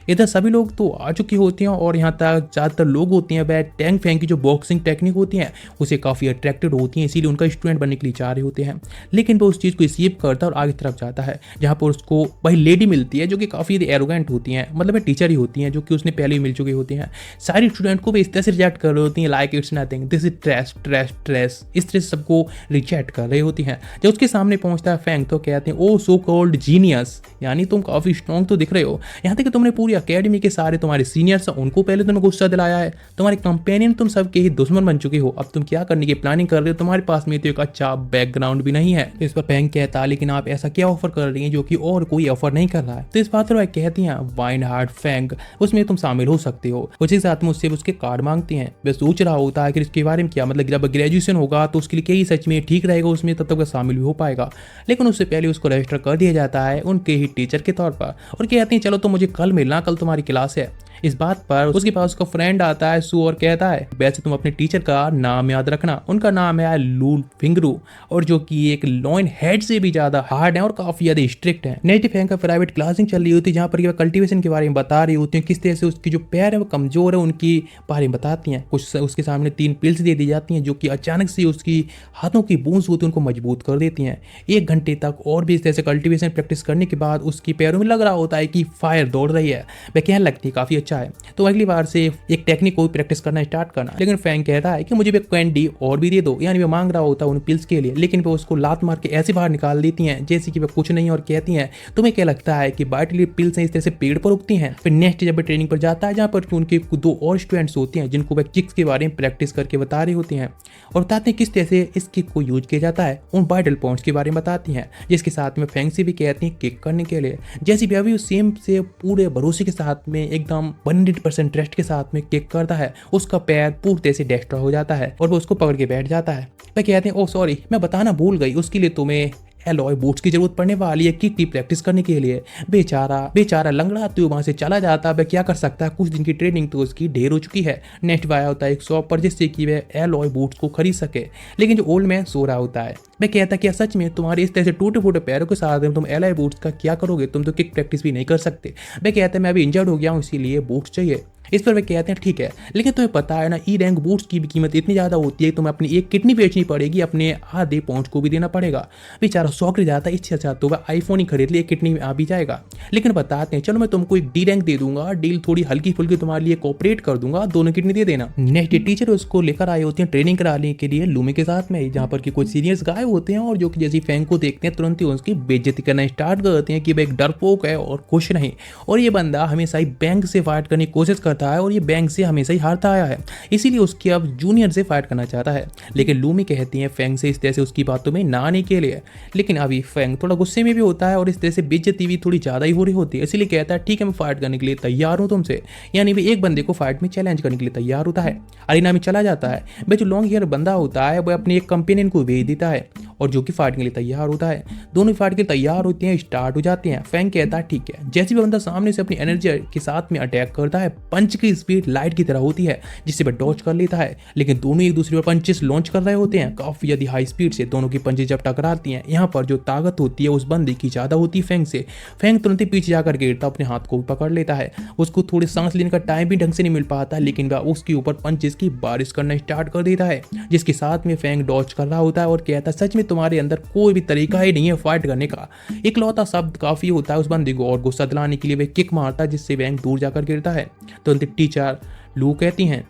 इधर सभी लोग तो आ चुकी होती हैं और यहाँ तक ज़्यादातर लोग होती हैं वह टैंग फैंग की जो बॉक्सिंग टेक्निक होती है उसे काफ़ी अट्रैक्टेड होती हैं, इसीलिए उनका स्टूडेंट बनने के लिए चाह रहे होते हैं। लेकिन वो उस चीज़ को स्किप करता है और आगे तरफ जाता है, जहाँ पर उसको वही लेडी मिलती है जो कि काफ़ी एरोगेंट होती हैं, मतलब वह टीचर ही होती हैं जो कि उसने पहले ही मिल चुकी होती हैं। सारी स्टूडेंट को भी इस तरह से रिजेक्ट कर रही होती हैं, like it's nothing, this is trash trash trash, इस तरह से सबको रिजेक्ट कर रही होती हैं। जब उसके सामने पहुंचता है फैंग तो कहते हैं ओ सो कॉल्ड जीनियस, यानी तुम काफ़ी स्ट्रॉन्ग तो दिख रहे हो, यहाँ तक कि तुमने पूरी अकेडमी के सारे तुम्हारे सीनियर्स हैं उनको पहले तुमने गुस्सा दिलाया है, तुम्हारे कंपेनियन तुम सबके ही दुश्मन बन चुके हो, अब तुम क्या करने की प्लानिंग कर रहे हो, तुम्हारे पास में तो एक अच्छा बैकग्राउंड भी नहीं है। तो इस पर फैंग कहता है लेकिन आप ऐसा क्या ऑफर कर रही हैं जो कि और कोई ऑफर नहीं कर रहा है। तो इस बात पर वह कहती हैं वाइन हार्ट फैंग, उसमें तुम शामिल हो सकते हो। उसी के साथ में उससे उसके कार्ड मांगती हैं। वह सोच रहा होता है कि इसके बारे में क्या, मतलब जब ग्रेजुएशन होगा तो उसके लिए क्या ही सच में ठीक रहेगा उसमें, तब तक वह शामिल भी हो पाएगा। लेकिन उससे पहले उसको रजिस्टर कर दिया जाता है उनके ही टीचर के तौर पर और कहती हैं चलो तो मुझे कल मिलना, कल तुम्हारी क्लास है। इस बात पर उसके पास उसका फ्रेंड आता है सू और कहता है वैसे तुम अपने टीचर का नाम याद रखना, उनका नाम है लूल फिंगरू और जो कि एक लॉइन हेड से भी ज्यादा हार्ड है और काफी ज्यादा स्ट्रिक्ट है। नेटिव फैंग का प्राइवेट क्लासिंग चल रही होती है जहाँ पर वह कल्टीवेशन के बारे में बता रही होती है, किस तरह से उसकी जो पैर है वो कमजोर है उनकी बारे में बताती हैं। कुछ उसके सामने 3 पिल्स दे दी जाती हैं जो कि अचानक से उसकी हाथों की बूंस होती है उनको मजबूत कर देती हैं। 1 घंटे तक और भी इस तरह से कल्टीवेशन प्रैक्टिस करने के बाद उसकी पैरों में लग रहा होता है कि फायर दौड़ रही है, वह कहने लगती है काफी अच्छा है, तो अगली बार से एक टेक्निक को प्रैक्टिस करना स्टार्ट करना। लेकिन फैंग कहता है कि मुझे भी कैंडी और भी दे दो, यानी वह मांग रहा होता है उन पिल्स के लिए, लेकिन वो उसको लात मार के ऐसे बाहर निकाल देती हैं जैसे कि वह कुछ नहीं और कहती हैं तुम्हें क्या लगता है कि बाइटली पिल्स इस तरह से पेड़ पर उगती हैं। फिर नेक्स्ट जब ट्रेनिंग पर जाता है जहाँ पर उनके 2 और स्टूडेंट्स होते हैं जिनको वह किक्स के बारे में प्रैक्टिस करके बता रही होती हैं और बताते हैं किस तरह से इस किक को यूज किया जाता है, उन वाइटल पॉइंट्स के बारे में बताती हैं। जिसके साथ में फैंग से भी कहती हैं किक करने के लिए, जैसे भी अभी सेम से पूरे भरोसे के साथ में एकदम 100% ट्रस्ट के साथ में किक करता है, उसका पैर पूरी तरह से डिस्ट्रॉय हो जाता है और वो उसको पकड़ के बैठ जाता है। वह कहते हैं ओ सॉरी मैं बताना भूल गई, उसके लिए तुम्हें एलॉय बूट्स की जरूरत पड़ने वाली है किक की प्रैक्टिस करने के लिए। बेचारा लंगड़ाते हुए वहां से चला जाता है, वह क्या कर सकता है, कुछ दिन की ट्रेनिंग तो उसकी ढेर हो चुकी है। नेक्स्ट वाया होता है एक शॉप पर जिससे कि वह एलॉय बूट्स को खरीद सके, लेकिन जो ओल्ड मैन सो रहा होता है वह कहता है क्या सच में तुम्हारे इस तरह से टूटे फूटे पैरों के साथ तुम एलॉय बूट्स का क्या करोगे, तुम तो किक प्रैक्टिस भी नहीं कर सकते। वह कहता है मैं अभी इंजर्ड हो गया हूँ इसीलिए बूट्स चाहिए। इस पर वे कहते हैं ठीक है, लेकिन तुम्हें पता है ना ई रैंक बूट्स की भी कीमत इतनी ज़्यादा होती है, तुम्हें अपनी एक किडनी बेचनी पड़ेगी, अपने आधे पॉइंट को भी देना पड़ेगा। बेचारा शौक रह जाता है, इससे अच्छा तो वह आईफोन ही खरीद लिए, किडनी में आ भी जाएगा। लेकिन बताते हैं चलो मैं तुमको एक डी रैंक दे दूंगा, डील थोड़ी हल्की फुल्की तुम्हारे लिए कोऑपरेट कर दूंगा, दोनों किडनी दे देना। नेक्स्ट टीचर उसको लेकर आए होते हैं ट्रेनिंग कराने के लिए लूमी के साथ में, जहाँ पर कि कुछ सीनियर्स गायब होते हैं और जो कि जैसे फैंग को देखते हैं तुरंत ही उसकी बेइज्जती करना स्टार्ट करते हैं कि वह एक डरपोक है और खुश नहीं, और ये बंदा हमेशा ही बैंक से फाइट करने की कोशिश करता है और ये बैंक से हमेशा ही हारता आया है, इसीलिए उसकी अब जूनियर से फाइट करना चाहता है। लेकिन लूमी कहती है फैंग से इस तरह से उसकी बातों में ना आने के लिए, लेकिन अभी फैंग थोड़ा गुस्से में भी होता है और इस तरह से बेइज्जती भी थोड़ी ज़्यादा ही हो रही होती है, इसलिए कहता है ठीक है मैं फाइट करने के लिए तैयार हूँ तुमसे, यानी भी एक बंदे को फाइट में चैलेंज करने के लिए तैयार होता है। अरीना में चला जाता है, वह जो लॉन्ग हेयर बंदा होता है वह अपने एक कंपेनियन को भेज देता है और जो कि फाइट के लिए तैयार होता है। दोनों फाइट के लिए तैयार होते हैं, स्टार्ट हो जाते हैं। फैंग कहता है ठीक है। जैसे भी बंदा सामने से अपनी एनर्जी के साथ में अटैक करता है, पंच की स्पीड लाइट की तरह होती है जिससे वह डॉज कर लेता है, लेकिन दोनों एक दूसरे पर पंचेस लॉन्च कर रहे होते हैं काफी ज्यादा हाई स्पीड से। दोनों की पंचेस जब टकराती हैं, यहाँ पर जो ताकत होती है उस बंदे की ज्यादा होती है फैंग से। फैंग तुरंत ही पीछे जाकर गिरता, अपने हाथ को भी पकड़ लेता है, उसको थोड़ी सांस लेने का टाइम भी ढंग से नहीं मिल पाता, लेकिन वह उसके ऊपर पंचेस की बारिश करना स्टार्ट कर देता है, जिसके साथ में फैंग डॉज कर रहा होता है और कहता है सच में तुम्हारे अंदर कोई भी तरीका ही नहीं है फाइट करने का। इकलौता शब्द काफी होता है उस बंदे को और गुस्सा दिलाने के लिए वे किक मारता है जिससे बैंक दूर जाकर गिरता है। तो टीचर लू कहती हैं,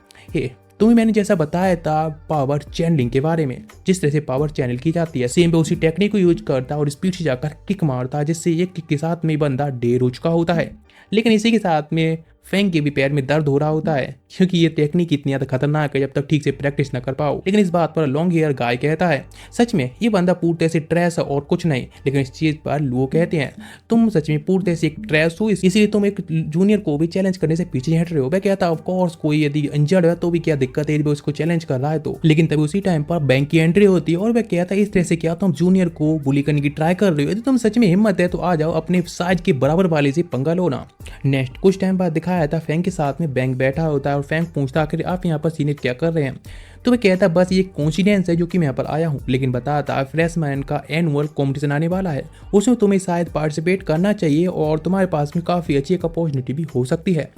तुम्हें मैंने जैसा बताया था पावर चैनलिंग के बारे में, जिस तरह से पावर चैनल की जाती है सेम पे उसी टेक्निक को यूज करता है और स्पीड से जाकर किक मारता है जिससे एक किक के साथ में बंदा ढेर हो चुका होता है। लेकिन इसी के साथ में फेंग के भी पैर में दर्द हो रहा होता है क्योंकि ये टेक्निक इतनी ज्यादा खतरनाक है जब तक ठीक से प्रैक्टिस न कर पाओ। लेकिन इस बात पर लॉन्ग हेयर गाय कहता है, सच में ये बंदा पूर्णतः से ट्रैश है और कुछ नहीं। लेकिन इस चीज पर लुओ कहते हैं, तुम सच में पूर्णतः से एक ट्रैश हो, इसलिए तुम एक जूनियर को भी चैलेंज करने से पीछे हट रहे हो। वह कहता है, ऑफ कोर्स कोई यदि इंजर्ड है तो भी क्या दिक्कत है, उसको चैलेंज कर रहा है तो। लेकिन तभी उसी टाइम पर बैंक की एंट्री होती है और वह कहता है, इस तरह से क्या तुम जूनियर को बुली करने की ट्राई कर रहे हो? यदि तुम सच में हिम्मत है तो आ जाओ, अपने साइज के बराबर वाले से पंगा लो ना। नेक्स्ट कुछ टाइम बाद दिखाया था फेंग के साथ में बैंक बैठा होता है और फेंग पूछता आखिर आप यहाँ पर सीनियर क्या कर रहे हैं? तो वह कहता है, बस ये कोइंसिडेंस है जो कि मैं यहाँ पर आया हूँ। लेकिन बताता है फ्रेशमैन का एनुअल कॉम्पिटिशन आने वाला है, उसमें तुम्हें शायद पार्टिसिपेट करना चाहिए और तुम्हारे पास में काफ़ी अच्छी एक अपॉर्चुनिटी भी हो सकती है।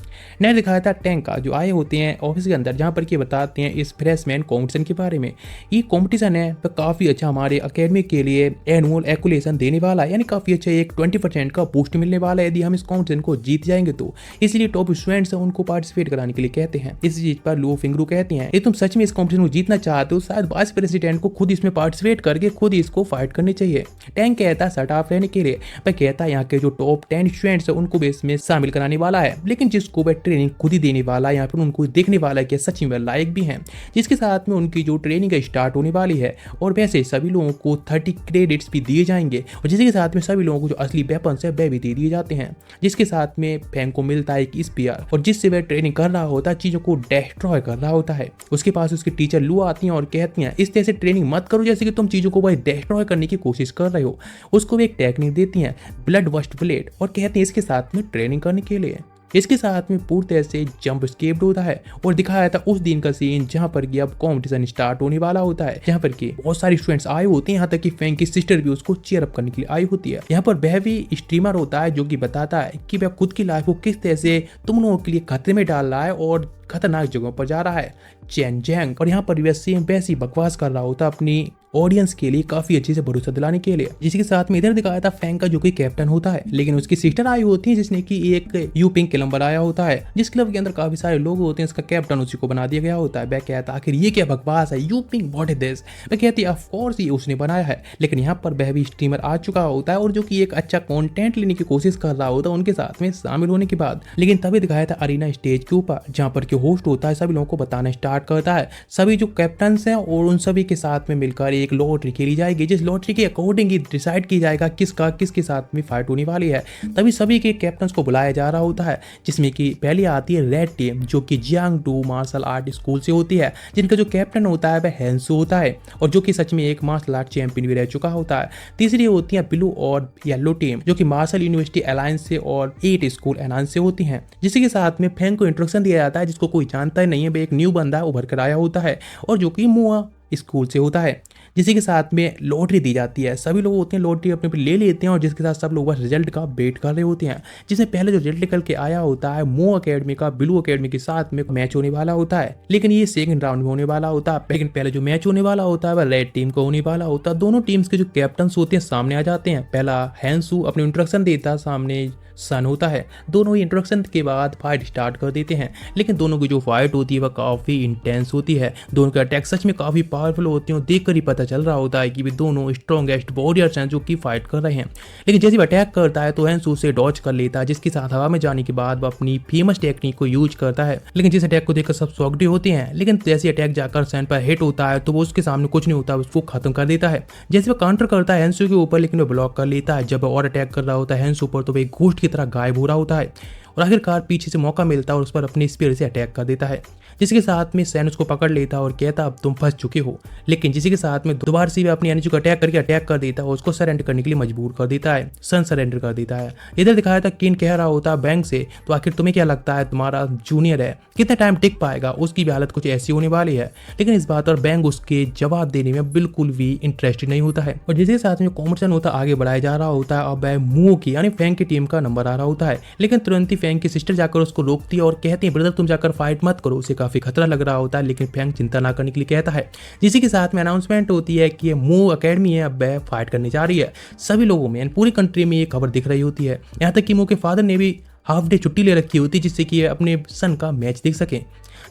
नया दिखाया था टैंक का जो आए होते हैं ऑफिस के अंदर, जहाँ पर कि बताते हैं इस फ्रेशमैन कॉम्पिटिशन के बारे में। ये कॉम्पिटिशन है वह काफ़ी अच्छा हमारे अकेडमी के लिए एनुअल एक्युलेशन देने वाला है, यानी काफ़ी अच्छा एक 20% का बूस्ट मिलने वाला है यदि हम इस कॉम्पिटिशन को जीत जाएंगे तो। इसलिए टॉप स्टूडेंट्स हैं उनको पार्टिसिपेट कराने के लिए कहते हैं। इस चीज पर लुओ फिंगरू कहते हैं, ये तुम सच में इस कॉम्पिटिशन को जीतना चाहते हो, शायद वाइस प्रेसिडेंट को खुद इसमें पार्टिसिपेट करके खुद इसको फाइट करनी चाहिए। टैंक कहता है सट ऑफ रहने के लिए, वह कहता है यहाँ के जो टॉप 10 स्टूडेंट्स है उनको भी इसमें शामिल कराने वाला है, लेकिन जिसको वह ट्रेनिंग खुद ही देने वाला है, यहाँ पर उनको देखने वाला है कि सच में लायक भी हैं। जिसके साथ में उनकी जो ट्रेनिंग स्टार्ट होने वाली है और वैसे सभी लोगों को 30 क्रेडिट्स भी दिए जाएंगे और जिसके साथ में सभी लोगों को जो असली वेपन्स है वह भी दे दिए जाते हैं। जिसके साथ में फेंग को मिलता है एक स्पीयर और जिससे वह ट्रेनिंग कर रहा होता है, चीजों को डिस्ट्रॉय कर रहा होता है। उसके पास उसकी टीचर लू आती हैं और कहती हैं, इस तरह से ट्रेनिंग मत करो जैसे कि तुम चीजों को वह डिस्ट्रॉय करने की कोशिश कर रहे हो। उसको भी एक टेक्निक देती हैं ब्लड वस्ट ब्लेड और कहती हैं इसके साथ में ट्रेनिंग करने के लिए। इसके साथ में पूरी तरह से जंप स्केप्ड होता है और दिखाया था उस दिन का सीन जहां पर कि अब कंपटीशन स्टार्ट होने वाला होता है, जहां पर कि बहुत सारे स्टूडेंट्स आए होते हैं, यहाँ तक कि फेंग की सिस्टर भी उसको चीयर अप करने के लिए आई होती है। यहाँ पर वह भी स्ट्रीमर होता है जो कि बताता है कि वह खुद की लाइफ को किस तरह से तुम लोगों के लिए खतरे में डाल रहा है और खतरनाक जगहों पर जा रहा है चैन जैंग। और यहाँ पर वह सेम वैसी बकवास कर रहा होता अपनी ऑडियंस के लिए काफी अच्छे से भरोसा दिलाने के लिए। जिसके साथ में इधर दिखाया था फेंग का जो कि कैप्टन होता है, लेकिन उसकी सिस्टर आई होती है जिसने की एक यूपिंग क्लब बनाया होता है, जिस क्लब के अंदर काफी सारे लोग होते हैं, इसका कैप्टन उसी को बना दिया गया होता है। वह कहता आखिर ये क्या बकवास है, यूपिंग व्हाट इज दिस? वह कहती है ऑफ कोर्स ये उसने बनाया है, लेकिन यहाँ पर वह भी स्ट्रीमर आ चुका होता है और जो कि एक अच्छा कंटेंट लेने की कोशिश कर रहा होता है उनके साथ में शामिल होने के बाद। लेकिन तभी दिखाया था अरीना स्टेज के ऊपर जहाँ पर कि होस्ट होता है सभी लोगों को बताना स्टार्ट करता है सभी जो कैप्टन्स हैं और उन सभी के साथ में मिलकर एक लॉटरी खेली जाएगी, जिस लॉटरी के अकॉर्डिंग ही डिसाइड की जाएगा किसके साथ में फाइट होने वाली है। तभी सभी के कैप्टन्स को बुलाया जा रहा होता है, जिसमें कि पहली आती है रेड टीम जो कि जियांगडू मार्शल आर्ट स्कूल से होती है, जिनका जो कैप्टन होता है वह हैंसू होता है और जो कि सच में एक मार्शल आर्ट चैंपियन भी रह चुका होता है। तीसरी होती है ब्लू और येलो टीम जो कि मार्शल यूनिवर्सिटी अलायंस से और 8 स्कूल अलायंस से होती हैं, जिसके के साथ में फेंग को इंट्रोडक्शन दिया जाता है जिसको कोई जानता ही नहीं है, एक न्यू बंदा उभर कर आया होता है और जो कि मुआ स्कूल से होता है। जिसी के साथ में लॉटरी दी जाती है, सभी लोग होते हैं लॉटरी अपने पे ले लेते हैं और जिसके साथ सब लोग बस रिजल्ट का वेट कर रहे होते हैं। जिससे पहले जो रिजल्ट निकल के आया होता है मो अकेडमी का ब्लू अकेडमी के साथ में मैच होने वाला होता है, लेकिन ये सेकंड राउंड में होने वाला होता है। लेकिन पहले जो मैच होने वाला होता है वह रेड टीम को होने वाला होता है। दोनों टीम्स के जो कैप्टन होते हैं सामने आ जाते हैं। पहला हैंसू अपने इंट्रोडक्शन देता है, सामने सन होता है। दोनों ही इंट्रोडक्शन के बाद फाइट स्टार्ट कर देते हैं, लेकिन दोनों की जो फाइट होती है वह काफ़ी इंटेंस होती है। दोनों के अटैक सच में काफ़ी पावरफुल होते हैं, देख कर ही पता चल रहा होता है कि वे दोनों स्ट्रॉन्गेस्ट वॉरियर्स हैं जो कि फाइट कर रहे हैं। लेकिन जैसे वो अटैक करता है तो हैंसू उसे डॉज कर लेता है, जिसके साथ हवा में जाने के बाद वह अपनी फेमस टेक्निक को यूज करता है। लेकिन जिस अटैक को देखकर सब शॉक्ड होते हैं, लेकिन जैसे अटैक जाकर सन पर हिट होता है तो वो उसके सामने कुछ नहीं होता, उसको खत्म कर देता है। जैसे वो काउंटर करता है हैंसू के ऊपर, लेकिन वो ब्लॉक कर लेता है। जब और अटैक कर रहा होता है हैंसू पर तो वह घोस्ट की तरह गायब हो रहा होता है और आखिरकार पीछे से मौका मिलता है और उस पर अपने स्पीयर से अटैक कर देता है, जिसके साथ में सैन उसको पकड़ लेता है और कहता अब तुम फंस चुके हो। लेकिन जिसी के साथ में दोबारा से भी अपनी एनर्जी को अटैक कर देता है और उसको सरेंडर करने के लिए मजबूर कर देता है। सन सरेंडर कर देता है। इधर दिखाया था किन कह रहा होता है बैंक से, तो आखिर तुम्हें क्या लगता है तुम्हारा जूनियर है कितना टाइम टिक पाएगा, उसकी भी हालत कुछ ऐसी होने वाली है। लेकिन इस बात पर बैंक उसके जवाब देने में बिल्कुल भी इंटरेस्टेड नहीं होता है और जिसके साथ में कॉम्पिटिशन होता आगे बढ़ाया जा रहा होता है। अब मुंह की यानी फेंग की टीम का नंबर आ रहा होता है, लेकिन तुरंत ही फेंग की सिस्टर जाकर उसको रोकती है और कहती है ब्रदर तुम जाकर फाइट मत करो, उसे काफी खतरा लग रहा होता है, लेकिन फेंग चिंता ना करने के लिए कहता है। जिसी के साथ में अनाउंसमेंट होती है कि मू अकेडमी है अब वह फाइट करने जा रही है। सभी लोगों में पूरी कंट्री में ये खबर दिख रही होती है, यहाँ तक कि मू के फादर ने भी हाफ डे छुट्टी ले रखी होती है जिससे कि अपने सन का मैच देख सकें।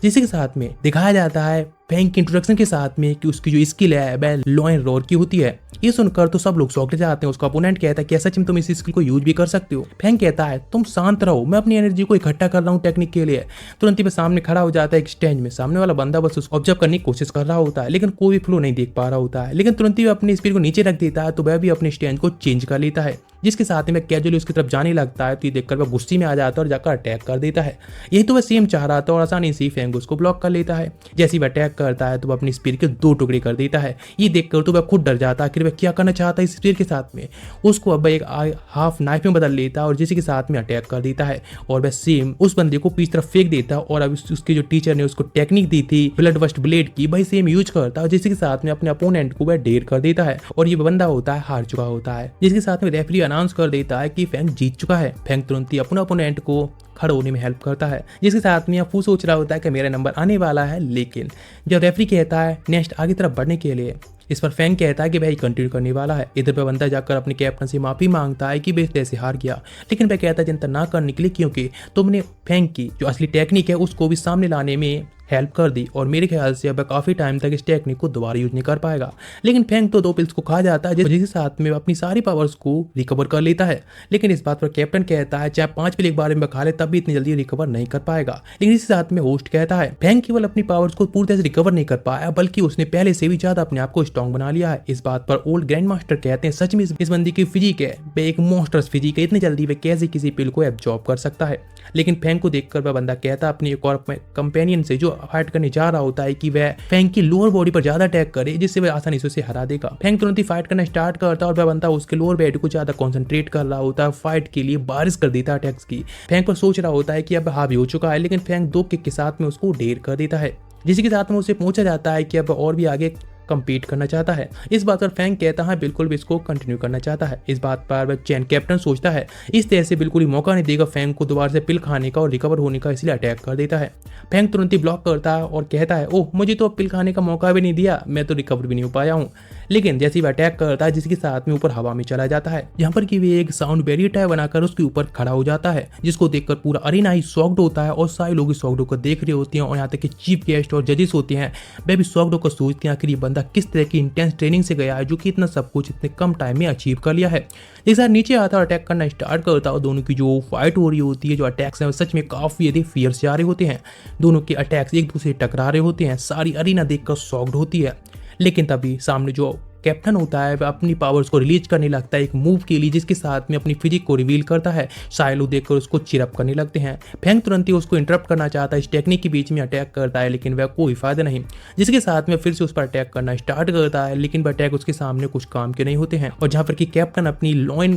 जिसके के साथ में दिखाया जाता है फेंग की इंट्रोडक्शन के साथ में कि उसकी जो स्किल है वह लॉ एंड रोर की होती है। ये सुनकर तो सब लोग शॉक्ड जाते हैं। उसका अपोनेंट कहता है कि सच में तुम इस स्किल को यूज भी कर सकते हो। फेंग कहता है तुम शांत रहो, मैं अपनी एनर्जी को इकट्ठा कर रहा हूँ टेक्निक के लिए। तुरंत ही वह सामने खड़ा हो जाता है एक स्टेज में। सामने वाला बंदा बस उसको ऑब्जर्व करने की कोशिश कर रहा होता है लेकिन कोई भी फ्लो नहीं देख पा रहा होता है। लेकिन तुरंत ही वह अपनी स्पीड को नीचे रख देता है तो वह भी अपने स्टैंड को चेंज कर लेता है। जिसके साथ में कैजुअली उसकी तरफ जाने लगता है तो ये देखकर वह गुस्से में आ जाता है और जाकर अटैक कर देता है। यही तो वह सेम चाह रहा था और आसानी से फेंग उसको ब्लॉक कर लेता है। जैसे ही वह अटैक करता है तो वह अपनी स्पीड के 2 टुकड़े कर देता है। ये देखकर तो वह खुद डर जाता है आखिर वह क्या करना चाहता है इस स्पीड के साथ में। उसको अब एक हाफ नाइफ में बदल लेता है और जिसी के साथ में अटैक कर देता है और वह सेम उस बंदे को पीछे तरफ फेंक देता है। और अब उसके जो टीचर ने उसको टेक्निक दी थी ब्लड वस्ट ब्लेड की वही सेम यूज करता है और जिसके साथ में अपने अपोनेंट को वह ढेर कर देता है और ये बंदा होता है हार चुका होता है। जिसके साथ में रेफरी अनाउंस कर देता है कि फेंग जीत चुका है। फेंग तुरंत ही अपने अपोनेंट को खड़े होने में हेल्प करता है। जिसके साथ में फू सोच रहा होता है कि मेरा नंबर आने वाला है, लेकिन जब रेफरी कहता है नेक्स्ट आगे तरफ बढ़ने के लिए, इस पर फेंग कहता है कि वह कंटिन्यू करने वाला है। इधर पे बंदा जाकर अपने कैप्टन से माफी मांगता है कि वह ऐसे हार गया, लेकिन वह कहता है चिंता ना करने के लिए क्योंकि तुमने फेंग की जो असली टेक्निक है उसको भी सामने लाने में हेल्प कर दी और मेरे ख्याल से अब काफी टाइम तक इस टेक्निक को दोबारा यूज नहीं कर पाएगा। लेकिन फेंग तो 2 पिल्स को खा जाता है जिसके साथ में अपनी सारी पावर्स को रिकवर कर लेता है। लेकिन इस बात पर कैप्टन कहता है चाहे 5 पिल एक बार में खा ले तब भी इतनी जल्दी रिकवर नहीं कर पाएगा। लेकिन इसी साथ में होस्ट कहता है फेंग केवल अपनी पावर्स को पूरी तरह से रिकवर नहीं कर पाया बल्कि उसने पहले से भी ज्यादा अपने आप को स्ट्रॉन्ग बना लिया है। इस बात पर ओल्ड ग्रैंड मास्टर कहते हैं सच में इस बंदी की फिजिक है वह एक मॉन्स्टर्स फिजिक है, इतनी जल्दी वह कैसे किसी पिल को एब्जॉर्ब कर सकता है। लेकिन फेंग को देखकर वह बंदा कहता है अपनी एक और कंपेनियन से जो फाइट करने जा रहा होता है कि वह फेंग की लोअर बॉडी पर ज्यादा अटैक करे जिससे वह आसानी से उसे हरा देगा। फेंग तुरंत ही फाइट करना स्टार्ट करता है और वह बंदा उसके लोअर बॉडी को ज्यादा कंसंट्रेट कर रहा होता है, फाइट के लिए बारिश कर देता है अटैक्स की। फेंग पर सोच रहा होता है कि अब हावी हो चुका है, लेकिन फेंग 2 किक के साथ में उसको ढेर कर देता है जिसके साथ में उसे पूछा जाता है कि अब और भी आगे कंपीट करना चाहता है। इस बात पर फेंग कहता है बिल्कुल भी इसको कंटिन्यू करना चाहता है। इस बात पर वह चैन कैप्टन सोचता है इस तरह से बिल्कुल ही मौका नहीं देगा फेंग को दोबारा से पिल खाने का और रिकवर होने का, इसलिए अटैक कर देता है। फेंग तुरंत ही ब्लॉक करता है और कहता है ओह मुझे तो पिल खाने का मौका भी नहीं दिया, मैं तो रिकवर भी नहीं हो पाया हूँ। लेकिन जैसे ही वह अटैक करता है जिसके साथ में ऊपर हवा में चला जाता है जहाँ पर कि वे एक साउंड बैरियर टाइप बनाकर उसके ऊपर खड़ा हो जाता है जिसको देखकर पूरा अरीना ही शॉक्ड होता है और सारे लोग शॉक्ड होकर देख रहे होते हैं और यहाँ तक कि चीफ गेस्ट और जजेस होते हैं वे भी शॉक्ड होकर सोचते हैं आखिर ये बंदा किस तरह की इंटेंस ट्रेनिंग से गया है जो कि इतना सब कुछ इतने कम टाइम में अचीव कर लिया है। एक साथ नीचे आता और अटैक करना स्टार्ट करता है और दोनों की जो फाइट हो रही होती है, जो अटैक्स हैं सच में काफी अधिक फियर्स जा रहे होते हैं। दोनों के अटैक्स एक दूसरे टकरा रहे होते हैं। सारी अरीना देखकर शॉक्ड होती है। लेकिन तभी सामने जो कैप्टन होता है वह अपनी पावर्स को रिलीज करने लगता है एक मूव के लिए जिसके साथ में अपनी फिजिक को रिवील करता है। सारे लोग देखकर उसको चिरअप करने लगते हैं। फेंग तुरंत ही उसको इंटरप्ट करना चाहता है, इस टेक्निक के बीच में अटैक करता है लेकिन वह कोई फायदा नहीं, जिसके साथ में फिर से उस पर अटैक करना स्टार्ट करता है लेकिन वह अटैक उसके सामने कुछ काम के नहीं होते हैं। और जहाँ पर कि कैप्टन अपनी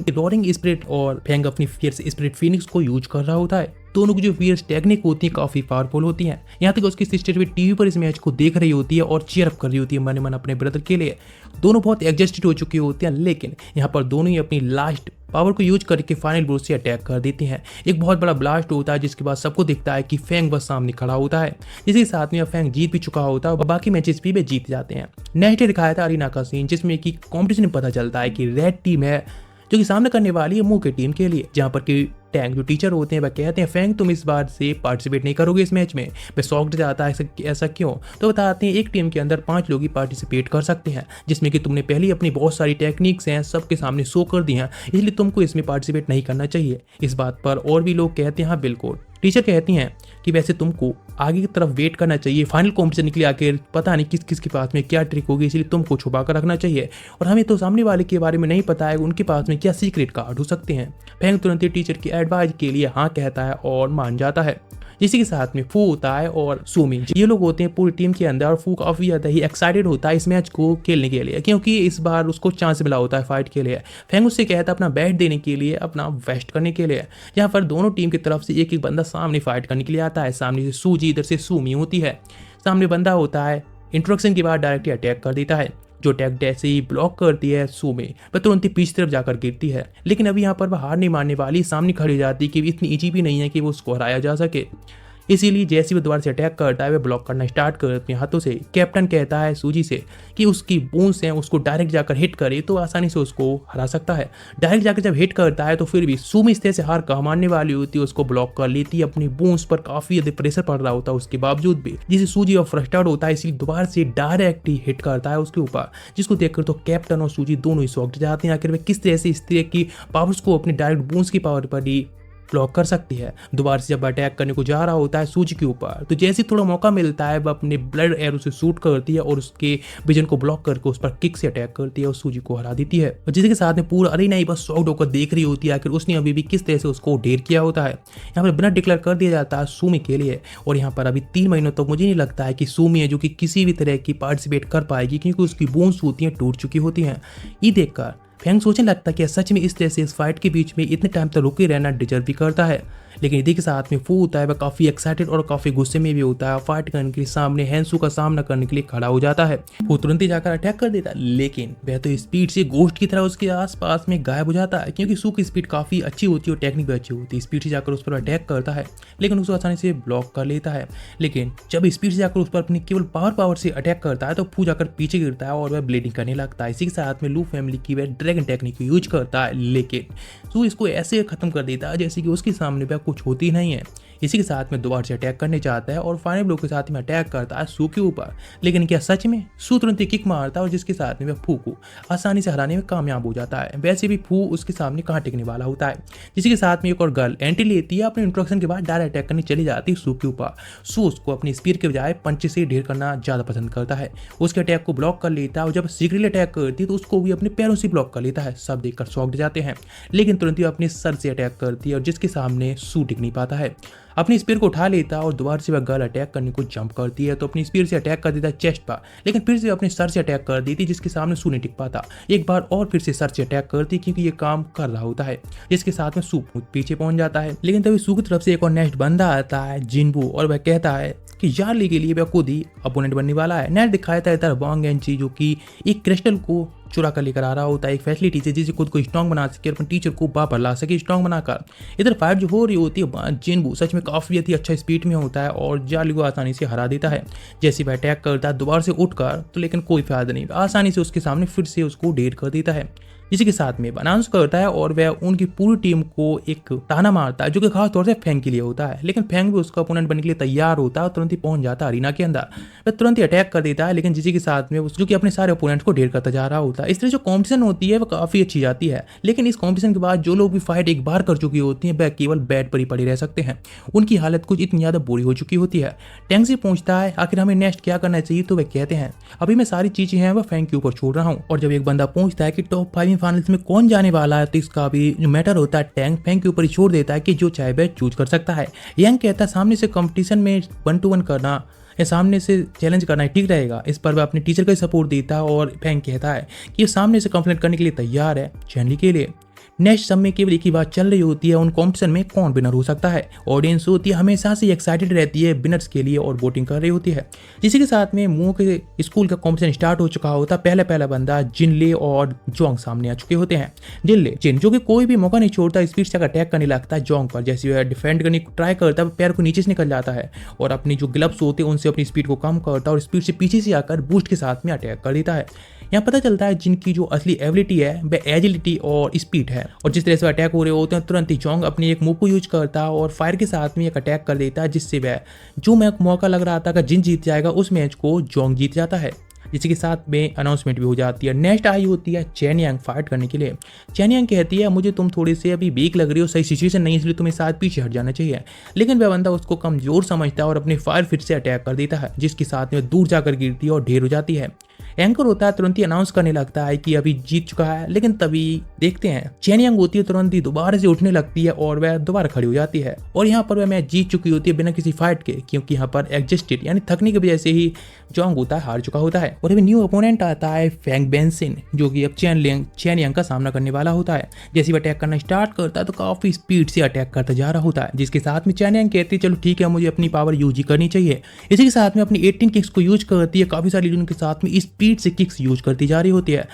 रोरिंग स्पिरिट और फेंग अपनी फियर्स स्पिरिट फिनिक्स को यूज कर रहा होता है। दोनों की जो फियर्स टेक्निक होती है काफी पावरफुल होती हैं। यहाँ तक उसकी सिस्टर भी टीवी पर इस मैच को देख रही होती है और चीयर अप कर रही होती है मन मन अपने ब्रदर के लिए। दोनों बहुत एग्जस्टेड हो चुकी होती हैं लेकिन यहाँ पर दोनों ही अपनी लास्ट पावर को यूज करके फाइनल ब्रो से अटैक कर देती हैं। एक बहुत बड़ा ब्लास्ट होता है जिसके बाद सबको दिखता है कि फेंग बस सामने खड़ा होता है, जिसके साथ में फेंग जीत भी चुका होता है और बाकी मैचेस भी वे जीत जाते हैं। नेक्स्ट डे दिखाया था अरीना का सीन जिसमें कि कॉम्पिटिशन में पता चलता है कि रेड टीम है जो कि सामना करने वाली है मू के टीम के लिए, जहाँ पर कि टैंक जो टीचर होते हैं वह कहते हैं फेंग तुम इस बार से पार्टिसिपेट नहीं करोगे इस मैच में। वह शॉक्ड जाता है ऐसा क्यों, तो बताते हैं एक टीम के अंदर 5 लोग ही पार्टिसिपेट कर सकते हैं जिसमें कि तुमने पहले अपनी बहुत सारी टेक्निक्स हैं सबके सामने शो कर दी हैं, इसलिए तुमको इसमें पार्टिसिपेट नहीं करना चाहिए। इस बात पर और भी लोग कहते हैं हाँ बिल्कुल। टीचर कहती हैं कि वैसे तुमको आगे की तरफ वेट करना चाहिए, फाइनल कॉम्पिटिशन के लिए आखिर पता नहीं किस किस के पास में क्या ट्रिक होगी, इसलिए तुमको छुपा कर रखना चाहिए और हमें तो सामने वाले के बारे में नहीं पता है उनके पास में क्या सीक्रेट कार्ड हो सकते हैं। फेंग तुरंत ही टीचर की एडवाइस के लिए हाँ कहता है और मान जाता है। इसी के साथ में फू होता है और सूमी, ये लोग होते हैं पूरी टीम के अंदर और फू काफी ज्यादा ही एक्साइटेड होता है इस मैच को खेलने के लिए क्योंकि इस बार उसको चांस मिला होता है फाइट के लिए। फेंग उससे कहता है अपना बैट देने के लिए, अपना वेस्ट करने के लिए, जहाँ पर दोनों टीम की तरफ से एक एक बंदा सामने फाइट करने के लिए आता है। सामने से सूजी, इधर से सूमी होती है। सामने बंदा होता है इंट्रोडक्शन के बाद डायरेक्टली अटैक कर देता है। जो अटैक जैसे ही ब्लॉक करती है सू में, वह तुरंत ही पीछे तरफ जाकर गिरती है। लेकिन अभी यहाँ पर वह हार नहीं मानने वाली, सामने खड़ी हो जाती है कि इतनी ईजी भी नहीं है कि वो उसको हराया जा सके। इसीलिए जैसे ही वो दोबारा से अटैक करता है वह ब्लॉक करना स्टार्ट कर अपने हाथों से। कैप्टन कहता है सूजी से कि उसकी बूंस हैं उसको डायरेक्ट जाकर हिट करे तो आसानी से उसको हरा सकता है। डायरेक्ट जाकर जब हिट करता है तो फिर भी सू में इस तरह से हार कहाँ मानने वाली होती है, उसको ब्लॉक कर लेती है। अपनी बूंस पर काफी ज्यादा प्रेशर पड़ रहा होता है उसके बावजूद भी, जिसे सूजी और फ्रस्ट्रेट होता है, इसलिए दोबारा से डायरेक्ट ही हिट करता है उसके ऊपर, जिसको देखकर तो कैप्टन और सूजी दोनों ही शॉक्ड जाते हैं। आखिर वे किस तरह से इस तरह की पावर्स को अपने डायरेक्ट बूंस की पावर पर ही ब्लॉक कर सकती है। दोबारा से जब अटैक करने को जा रहा होता है सूजी के ऊपर, तो जैसे थोड़ा मौका मिलता है वह अपने ब्लड एरो से शूट करती है और उसके विजन को ब्लॉक करके उस पर किक से अटैक करती है और सूजी को हरा देती है। और जिसके साथ में पूरा अरीना ही बस शॉक्ड होकर देख रही होती है आखिर उसने अभी भी किस तरह से उसको ढेर किया होता है। यहाँ पर विनर डिक्लेयर कर दिया जाता है सूमी के लिए। और यहाँ पर अभी 3 महीनों तक मुझे नहीं लगता है कि सूमी है जो कि किसी भी तरह की पार्टिसिपेट कर पाएगी, क्योंकि उसकी बोन्स होती हैं टूट चुकी होती हैं। ये देखकर फैंग सोचने लगता है कि सच में इस तरह से इस फाइट के बीच में इतने टाइम तक रुके रहना डिजर्व भी करता है। लेकिन इसी के साथ में फू होता है वह काफी एक्साइटेड और काफी गुस्से में भी होता है। फाइट करने के लिए सामने हैंसू का सामना करने के लिए खड़ा हो जाता है। वो तुरंत ही जाकर अटैक कर देता है, लेकिन वह तो स्पीड से गोश्त की तरह उसके आसपास में गायब हो जाता है, क्योंकि सू की स्पीड काफी अच्छी होती है और टेक्निक भी अच्छी होती है। स्पीड से जाकर उस पर अटैक करता है लेकिन उसको आसानी से ब्लॉक कर लेता है। लेकिन जब स्पीड से जाकर उस पर अपनी केवल पावर से अटैक करता है तो फू जाकर पीछे गिरता है और वह ब्लीडिंग करने लगता है। इसी के साथ में लू फैमिली की वह ड्रैगन टेक्निक यूज करता है, लेकिन सू इसको ऐसे खत्म कर देता है जैसे कि उसके सामने वह कुछ होती नहीं है। इसी के साथ में दोबारा से अटैक करने चाहता है और फाइनल ब्लो के साथ में अटैक करता है सू के ऊपर। लेकिन क्या सच में सू तुरंत ही किक मारता है और जिसके साथ में वह फू को आसानी से हराने में कामयाब हो जाता है। वैसे भी फू उसके सामने कहाँ टिकने वाला होता है। इसी के साथ में एक और गर्ल एंट्री लेती है। अपने इंट्रोडक्शन के बाद डायरेक्ट अटैक करने चली जाती है सू के ऊपर। सू उसको अपनी स्पीड के बजाय पंच से ढेर करना ज्यादा पसंद करता है। उसके अटैक को ब्लॉक कर लेता है और जब सीक्रेटली अटैक करती है तो उसको भी अपने पैरों से ब्लॉक कर लेता है। सब देखकर शॉक्ड जाते हैं, लेकिन तुरंत ही अपने सर से अटैक करती है और जिसके सामने सू टिक नहीं पाता है। अपनी स्पीड को उठा लेता और दोबारा से वह गर्ल अटैक करने को जंप करती है तो अपनी स्पीड से अटैक कर देता है चेस्ट पर, लेकिन फिर से अपने सर से अटैक कर देती जिसके सामने सू नहीं टिक पाता। एक बार और फिर से सर से अटैक करती क्योंकि ये काम कर रहा होता है, जिसके साथ में सू पीछे पहुंच जाता है। लेकिन तभी सू की तरफ से एक और नेक्स्ट बंदा आता है जिनबू, और वह कहता है कि यार्ली के लिए वह खुद ही अपोनेंट बनने वाला है। नेट दिखाया था इधर वांग एनची जो कि एक क्रिस्टल को चुरा कर लेकर आ रहा होता है, एक फैसिलिटी से जिसे खुद को स्ट्रॉन्ग बना सके और अपने टीचर को वापस ला सके स्ट्रॉन्ग बनाकर। इधर फाइट जो हो रही होती है जिनबू सच में काफी अच्छा स्पीड में होता है और जाली को आसानी से हरा देता है। जैसे वह अटैक करता है दोबारा से उठकर, तो लेकिन कोई फायदा नहीं, आसानी से उसके सामने फिर से उसको ढेर कर देता है। इसी के साथ में अनाउंस करता है और वह उनकी पूरी टीम को एक ताना मारता है जो कि खास तौर से फैंग के लिए होता है। लेकिन फैंग भी उसका ओपोनेंट बनने के लिए तैयार होता है और तुरंत ही पहुंच जाता है अरीना के अंदर। वह तुरंत ही अटैक कर देता है, लेकिन जिसी के साथ में जो कि अपने सारे ओपोनेंट को ढेर करता जा रहा होता है। इस तरह जो कॉम्पिटिशन होती है वह काफी अच्छी जाती है, लेकिन इस कॉम्पिटिशन के बाद जो लोग भी फाइट एक बार कर चुकी होती है वह केवल बेड पर ही पड़े रह सकते हैं। उनकी हालत कुछ इतनी ज्यादा बुरी हो चुकी होती है। टैंग से पूछता है आखिर हमें नेक्स्ट क्या करना चाहिए, तो वह कहते हैं अभी मैं सारी चीजें हैं वह फैंग के ऊपर छोड़ रहा हूँ। और जब एक बंदा पूछता है कि टॉप 5 फाइनल्स में कौन जाने वाला है, तो इसका भी जो मैटर होता है टैंग फैंग के ऊपर ही छोड़ देता है कि जो चाहे वह चूज कर सकता है। यंग कहता है सामने से कंपटीशन में 1 to 1 करना या सामने से चैलेंज करना ठीक रहेगा। इस पर वह अपने टीचर का सपोर्ट देता है और फैंग कहता है कि ये सामने से कंप्लेंट करने के लिए तैयार है चैनली के लिए। नेक्स्ट सब में केवल एक ही बात चल रही होती है, उन कॉम्पिटिशन में कौन विनर हो सकता है। ऑडियंस होती है हमेशा से एक्साइटेड रहती है विनर्स के लिए और वोटिंग कर रही होती है। इसी के साथ में मुंह के स्कूल का कॉम्पिटिशन स्टार्ट हो चुका होता है। पहला बंदा जिनले और जोंग सामने आ चुके होते हैं। जिन जो कि कोई भी मौका नहीं छोड़ता, स्पीड से अटैक करने लगता है जोंग पर। जैसे वह डिफेंड करने की ट्राई करता है पैर को नीचे से निकल जाता है और अपनी जो ग्लव्स होते हैं उनसे अपनी स्पीड को कम करता है और स्पीड से पीछे से आकर बूस्ट के साथ में अटैक कर देता है। यहाँ पता चलता है जिनकी जो असली एबिलिटी है वह एजिलिटी और स्पीड है। और जिस तरह से अटैक हो रहे होते हैं तुरंत ही जोंग अपनी एक मूव को यूज करता है और फायर के साथ में एक अटैक कर देता है, जिससे वह जो मौका लग रहा था कि जिन जीत जाएगा उस मैच को जोंग जीत जाता है। इसी के साथ में अनाउंसमेंट भी हो जाती है। नेक्स्ट आई होती है चैन यांग फाइट करने के लिए। चैन यांग कहती है मुझे तुम थोड़ी से अभी वीक लग रही हो, सही सिचुएशन नहीं, इसलिए तुम्हें साथ पीछे हट जाना चाहिए। लेकिन वह बंदा उसको कमजोर समझता है और अपने फायर फिर से अटैक कर देता है, जिसके साथ में दूर जाकर गिरती है और ढेर हो जाती है। एंकर होता है तुरंत ही अनाउंस करने लगता है कि अभी जीत चुका है, लेकिन तभी देखते हैं चैन यांग होती है तुरंत ही दोबारा से उठने लगती है और वह दोबारा खड़ी हो जाती है। और यहाँ पर वह मैच जीत चुकी होती है बिना किसी फाइट के, क्योंकि यहाँ पर एग्जिस्टेड यानी थकने की वजह से ही जोंग होता है हार चुका होता है। और अभी न्यू अपोनेंट आता है फैंग बेंसिन, जो कि अब चैन यांग का सामना करने वाला होता है। जैसे वह अटैक करना स्टार्ट करता है तो काफी स्पीड से अटैक करता जा रहा होता है, जिसके साथ में चैन यांग कहती है चलो ठीक है मुझे अपनी पावर यूज ही करनी चाहिए। इसी के साथ में अपनी 18 किक्स को यूज करती है काफी सारी के साथ में स्पीड से किक्स यूज करती जा रही होती है।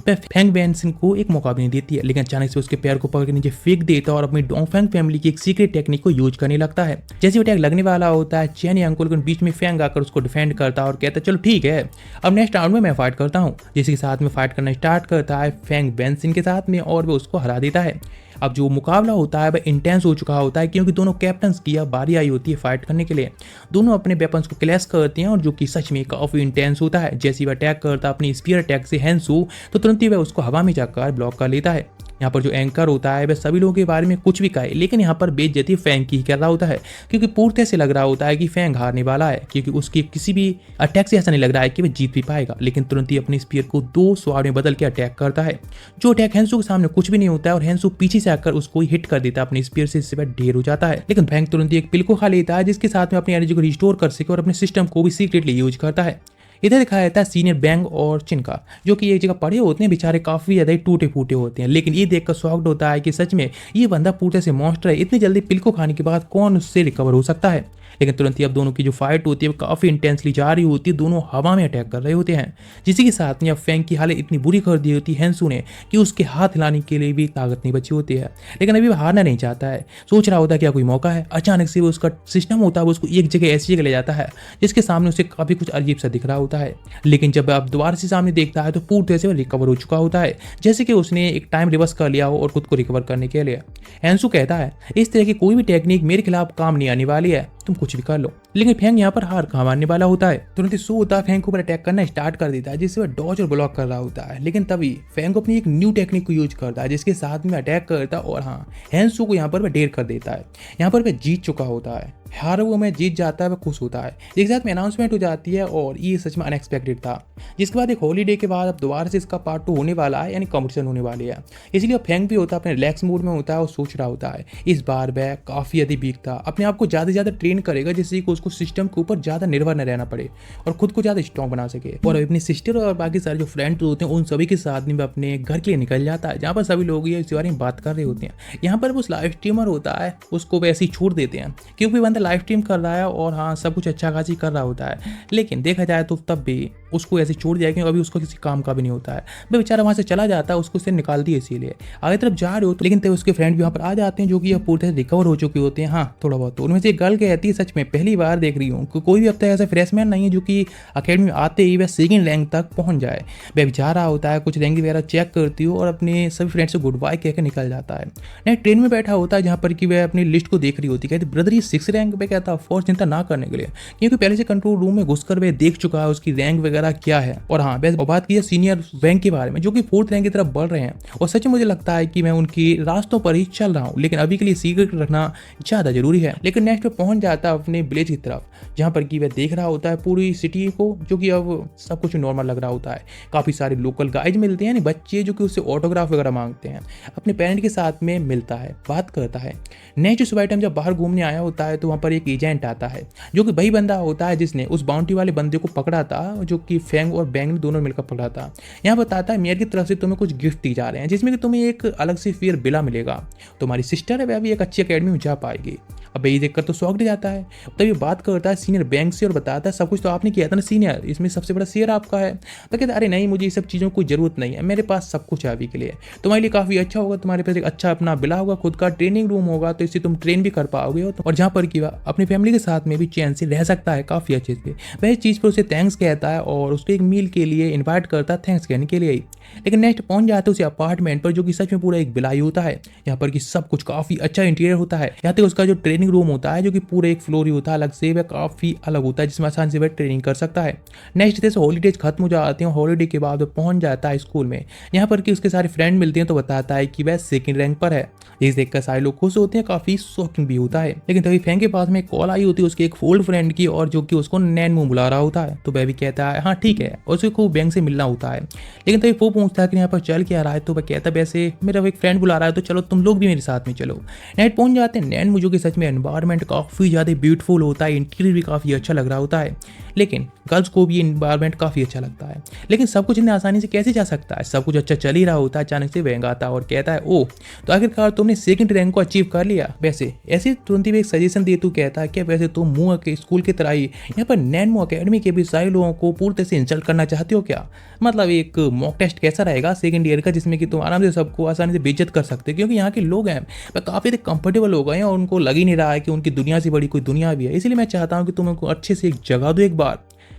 वह फैंग वेनसिन को एक मौका भी नहीं देती है, लेकिन अचानक से उसके पैर को पकड़ के नीचे फेंक देता है और अपनी डोंगफेंग फैमिली की एक सीक्रेट टेक्निक को यूज करने लगता है। जैसे अटैक लगने वाला होता है, चैन या अंकुल बीच में फैंग आकर उसको डिफेंड करता है और कहता है चलो ठीक है, अब नेक्स्ट राउंड में मैं फाइट करता हूँ। जिसके साथ में फाइट करना स्टार्ट करता है फैंग वेनसिन के साथ में और वो उसको हरा देता है। अब जो मुकाबला होता है वह इंटेंस हो चुका होता है, क्योंकि दोनों कैप्टन्स की अब बारी आई होती है फाइट करने के लिए। दोनों अपने वेपन्स को क्लैश करते हैं और जो कि सच में काफी इंटेंस होता है। जैसे ही वह अटैक करता है अपनी स्पीयर अटैक से हैंसू, तो तुरंत ही वह उसको हवा में जाकर ब्लॉक कर लेता है। यहाँ पर जो एंकर होता है वह सभी लोगों के बारे में कुछ भी कहे, लेकिन यहाँ पर बेइज्जती फैंग की ही कर रहा होता है, क्योंकि पूरी तरह से लग रहा होता है कि फैंग हारने वाला है, क्योंकि उसकी किसी भी अटैक से ऐसा नहीं लग रहा है कि वह जीत भी पाएगा। लेकिन तुरंत ही अपनी स्पीयर को 2 स्वाड में बदल के अटैक करता है। जो अटैक हैंसू के सामने कुछ भी नहीं होता है और हैंसू पीछे से आकर उसको हिट कर देता है अपनी स्पीयर से, इससे वह ढेर हो जाता है। लेकिन फैंग तुरंत ही एक पिल को खा लेता है, जिसके साथ में अपनी एनर्जी को रिस्टोर कर सके और अपने सिस्टम को भी सीक्रेटली यूज करता है। इधर दिखाया जाता है सीनियर बैंग और चिनका, जो कि एक जगह पड़े होते हैं, बेचारे काफी ज्यादा टूटे फूटे होते हैं। लेकिन ये देखकर शॉक्ड होता है कि सच में ये बंदा पूरे से मॉन्स्टर है, इतनी जल्दी पिल को खाने के बाद कौन उससे रिकवर हो सकता है। लेकिन तुरंत ही अब दोनों की जो फाइट होती है वो काफी इंटेंसली जा रही होती है, दोनों हवा में अटैक कर रहे होते हैं। जिसी के साथ में अब फैंग की हालत इतनी बुरी कर दी होती है हैंसू ने कि उसके हाथ हिलाने के लिए भी ताकत नहीं बची होती है। लेकिन अभी वो हारना नहीं चाहता है, सोच रहा होता है क्या कोई मौका है। अचानक से वो उसका सिस्टम होता है वो उसको एक जगह ऐसी जगह ले जाता है जिसके सामने उसे काफी कुछ अजीब सा दिख रहा होता है। लेकिन जब अब दोबारा से सामने देखता है तो पूरी तरह से वो रिकवर हो चुका होता है, जैसे कि उसने एक टाइम रिवर्स कर लिया हो और खुद को रिकवर करने के लिए। हैंसू कहता है इस तरह की कोई भी टेक्निक मेरे खिलाफ काम नहीं आने वाली है, तुम कुछ भी कर लो। लेकिन फैंग यहाँ पर हार कहाँ मानने वाला होता है। तुरंत ही सू होता है फैंग के ऊपर अटैक करना स्टार्ट कर देता है, जिससे वह डॉज और ब्लॉक कर रहा होता है। लेकिन तभी फैंग अपनी एक न्यू टेक्निक को यूज करता है, जिसके साथ में अटैक करता है और हाँ हैंसू को यहाँ पर वह ढेर कर देता है। यहाँ पर वह जीत चुका होता है, हार वो में जीत जाता है, वह खुश होता है। एक साथ में अनाउंसमेंट हो जाती है और ये सच में अनएक्सपेक्टेड था। जिसके बाद एक हॉलीडे के बाद अब दोबारा से इसका पार्ट 2 होने वाला है, यानी कॉम्पिटिशन होने वाली है। इसलिए फैंग भी होता है अपने रिलैक्स मूड में होता है और सोच रहा होता है इस बार वह काफी अधिक वीक था, अपने आप को ज्यादा से ज्यादा ट्रेन करेगा जिससे कि उसको सिस्टम के ऊपर ज्यादा निर्भर न रहना पड़े और खुद को ज्यादा स्ट्रॉन्ग बना सके। और अपनी सिस्टर और बाकी सारे जो फ्रेंड्स होते हैं उन सभी के साथ में अपने घर के लिए निकल जाता है, जहाँ पर सभी लोग ये इस बारे में बात कर रहे होते हैं। यहाँ पर उस लाइव स्ट्रीमर होता है उसको वैसे ही छोड़ देते हैं, क्योंकि बंदा लाइव स्ट्रीम कर रहा है और हाँ सब कुछ अच्छा खासी कर रहा होता है। लेकिन देखा जाए तो तब भी उसको ऐसे छोड़ दिया क्योंकि अभी उसको किसी काम का भी नहीं होता है। वह बेचारा वहाँ से चला जाता है, उसको उससे निकाल दिया इसीलिए आगे तरफ जा रहे हो तो। लेकिन तब उसके फ्रेंड भी वहाँ पर आ जाते हैं जो कि अब पूरी तरह रिकवर हो चुके होते हैं, हाँ थोड़ा बहुत। तो उनमें से एक गर्ल कहती है सच में पहली बार देख रही हूँ कोई भी अब तक ऐसा फ्रेशमैन नहीं है जो कि अकेडमी में आते ही वह सेकंड रैंक तक पहुँच जाए। वह भी जा रहा होता है, कुछ रैंक वगैरह चेक करती हो और अपने सभी फ्रेंड से गुड बाय कहकर निकल जाता है। नहीं ट्रेन में बैठा होता है जहाँ पर कि वह अपनी लिस्ट को देख रही होती है। कहती ब्रदर ये 6 रैंक पे कहता फोर्स चिंता ना करने के लिए, क्योंकि पहले से कंट्रोल रूम में घुसकर वह देख चुका है उसकी रैंक वगैरह क्या है। और हाँ वैसे बात की है सीनियर रैंक के बारे में जो कि 4th रैंक की तरफ बढ़ रहे हैं, और सच में मुझे लगता है कि मैं उनकी रास्तों पर ही चल रहा हूँ, लेकिन अभी के लिए सीक्रेट रखना ज्यादा जरूरी है। लेकिन नेक्स्ट पे पहुंच जाता है अपने विलेज की तरफ, जहाँ पर कि वह देख रहा होता है पूरी सिटी को, जो कि अब सब कुछ नॉर्मल लग रहा होता है। काफी सारे लोकल गाइड मिलते हैं, बच्चे जो कि उससे ऑटोग्राफ वगैरह मांगते हैं, अपने पेरेंट के साथ में मिलता है, बात करता है। नेक्स्ट सुबह टाइम जब बाहर घूमने आया होता है तो वहाँ पर एक एजेंट आता है जो कि वही बंदा होता है जिसने उस बाउंटी वाले बंदे को पकड़ा था, जो कि फैंग और बैंग ने दोनों मिलकर पकड़ा था। यहाँ बताता है मेयर की तरफ से तुम्हें कुछ गिफ्ट दी जा रहे हैं, जिसमें कि तुम्हें एक अलग से फेयर बिला मिलेगा। तुम्हारी सिस्टर है वह भी एक अच्छी अकेडमी में जा पाएगी। अब ये देखकर तो शॉक्ड जाता है। तब ये बात करता है सीनियर बैंक से और बताता है सब कुछ तो आपने किया था ना सीनियर, इसमें सबसे बड़ा शेयर आपका है। तो कहता है अरे नहीं मुझे ये सब चीज़ों की जरूरत नहीं है, मेरे पास सब कुछ है अभी के लिए। तुम्हारे लिए काफ़ी अच्छा होगा, तुम्हारे पास एक अच्छा अपना बिला होगा, खुद का ट्रेनिंग रूम होगा, तो इससे तुम ट्रेन भी कर पाओगे और जहाँ पर कि वह अपनी फैमिली के साथ में भी चैन से रह सकता है काफ़ी अच्छे से। वह इस चीज़ पर उसे थैंक्स कहता है और उसको एक मील के लिए इन्वाइट करता है थैंक्स कहने के लिए ही। लेकिन नेक्स्ट पहुंच जाते हैं उसे अपार्टमेंट पर, जो कि सच में पूरा एक बिलाई होता है। यहाँ पर कि सब कुछ काफ़ी अच्छा इंटीरियर होता है। यहाँ तक उसका जो ट्रेनिंग रूम होता है जो कि पूरे एक फ्लोर ही होता है अलग से, वह काफ़ी अलग होता है जिसमें आसानी से वह ट्रेनिंग कर सकता है। नेक्स्ट डे से हॉलीडेज खत्म हो जाते हैं, हॉलीडे के बाद वह पहुंच जाता है स्कूल में। यहाँ पर कि उसके सारे फ्रेंड मिलते हैं तो बताता है कि वह 2nd रैंक पर है। इस देखकर सारे लोग खुश होते हैं, काफ़ी शॉकिंग भी होता है। लेकिन तभी फैंग के पास में कॉल आई होती है उसके एक ओल्ड फ्रेंड की, और जो कि उसको नैन मुंह बुला रहा होता है। तो वह भी कहता है हाँ ठीक है, और उसको खूब बैंक से मिलना होता है। लेकिन तभी वो पूछता है कि यहाँ पर चल क्या रहा है, तो वह कहता है वैसे मेरा एक फ्रेंड बुला रहा है तो चलो तुम लोग भी मेरे साथ में चलो। नेट पहुंच जाते हैं। नैन मुझे कि सच में एनवायरनमेंट काफ़ी ज़्यादा ब्यूटीफुल होता होता है, इंटीरियर भी काफ़ी अच्छा लग रहा होता है, लेकिन गर्ल्स को भी इन्वायरमेंट काफ़ी अच्छा लगता है। लेकिन सब कुछ इतनी आसानी से कैसे जा सकता है? सब कुछ अच्छा चल ही रहा होता है, अचानक से वैंग आता है और कहता है ओह, तो आखिरकार तुमने सेकंड रैंक को अचीव कर लिया। वैसे ऐसे तुरंत ही एक सजेशन दे तू कहता है कि वैसे तुम मुँह के स्कूल की तरह ही यहाँ पर नैनमो अकेडमी के भी सारे लोगों को पूरी तरह से इंसल्ट करना चाहते हो क्या? मतलब एक मॉक टेस्ट कैसा रहेगा सेकंड ईयर का, जिसमें कि तुम आराम से सबको आसानी से बेइज्जत कर सकते हो, क्योंकि यहाँ के लोग हैं वह काफ़ी कंफर्टेबल हो गए हैं और उनको लग ही नहीं रहा है कि उनकी दुनिया से बड़ी कोई दुनिया भी है। इसलिए मैं चाहता हूँ कि तुम उनको अच्छे से एक जगह दो एक बार।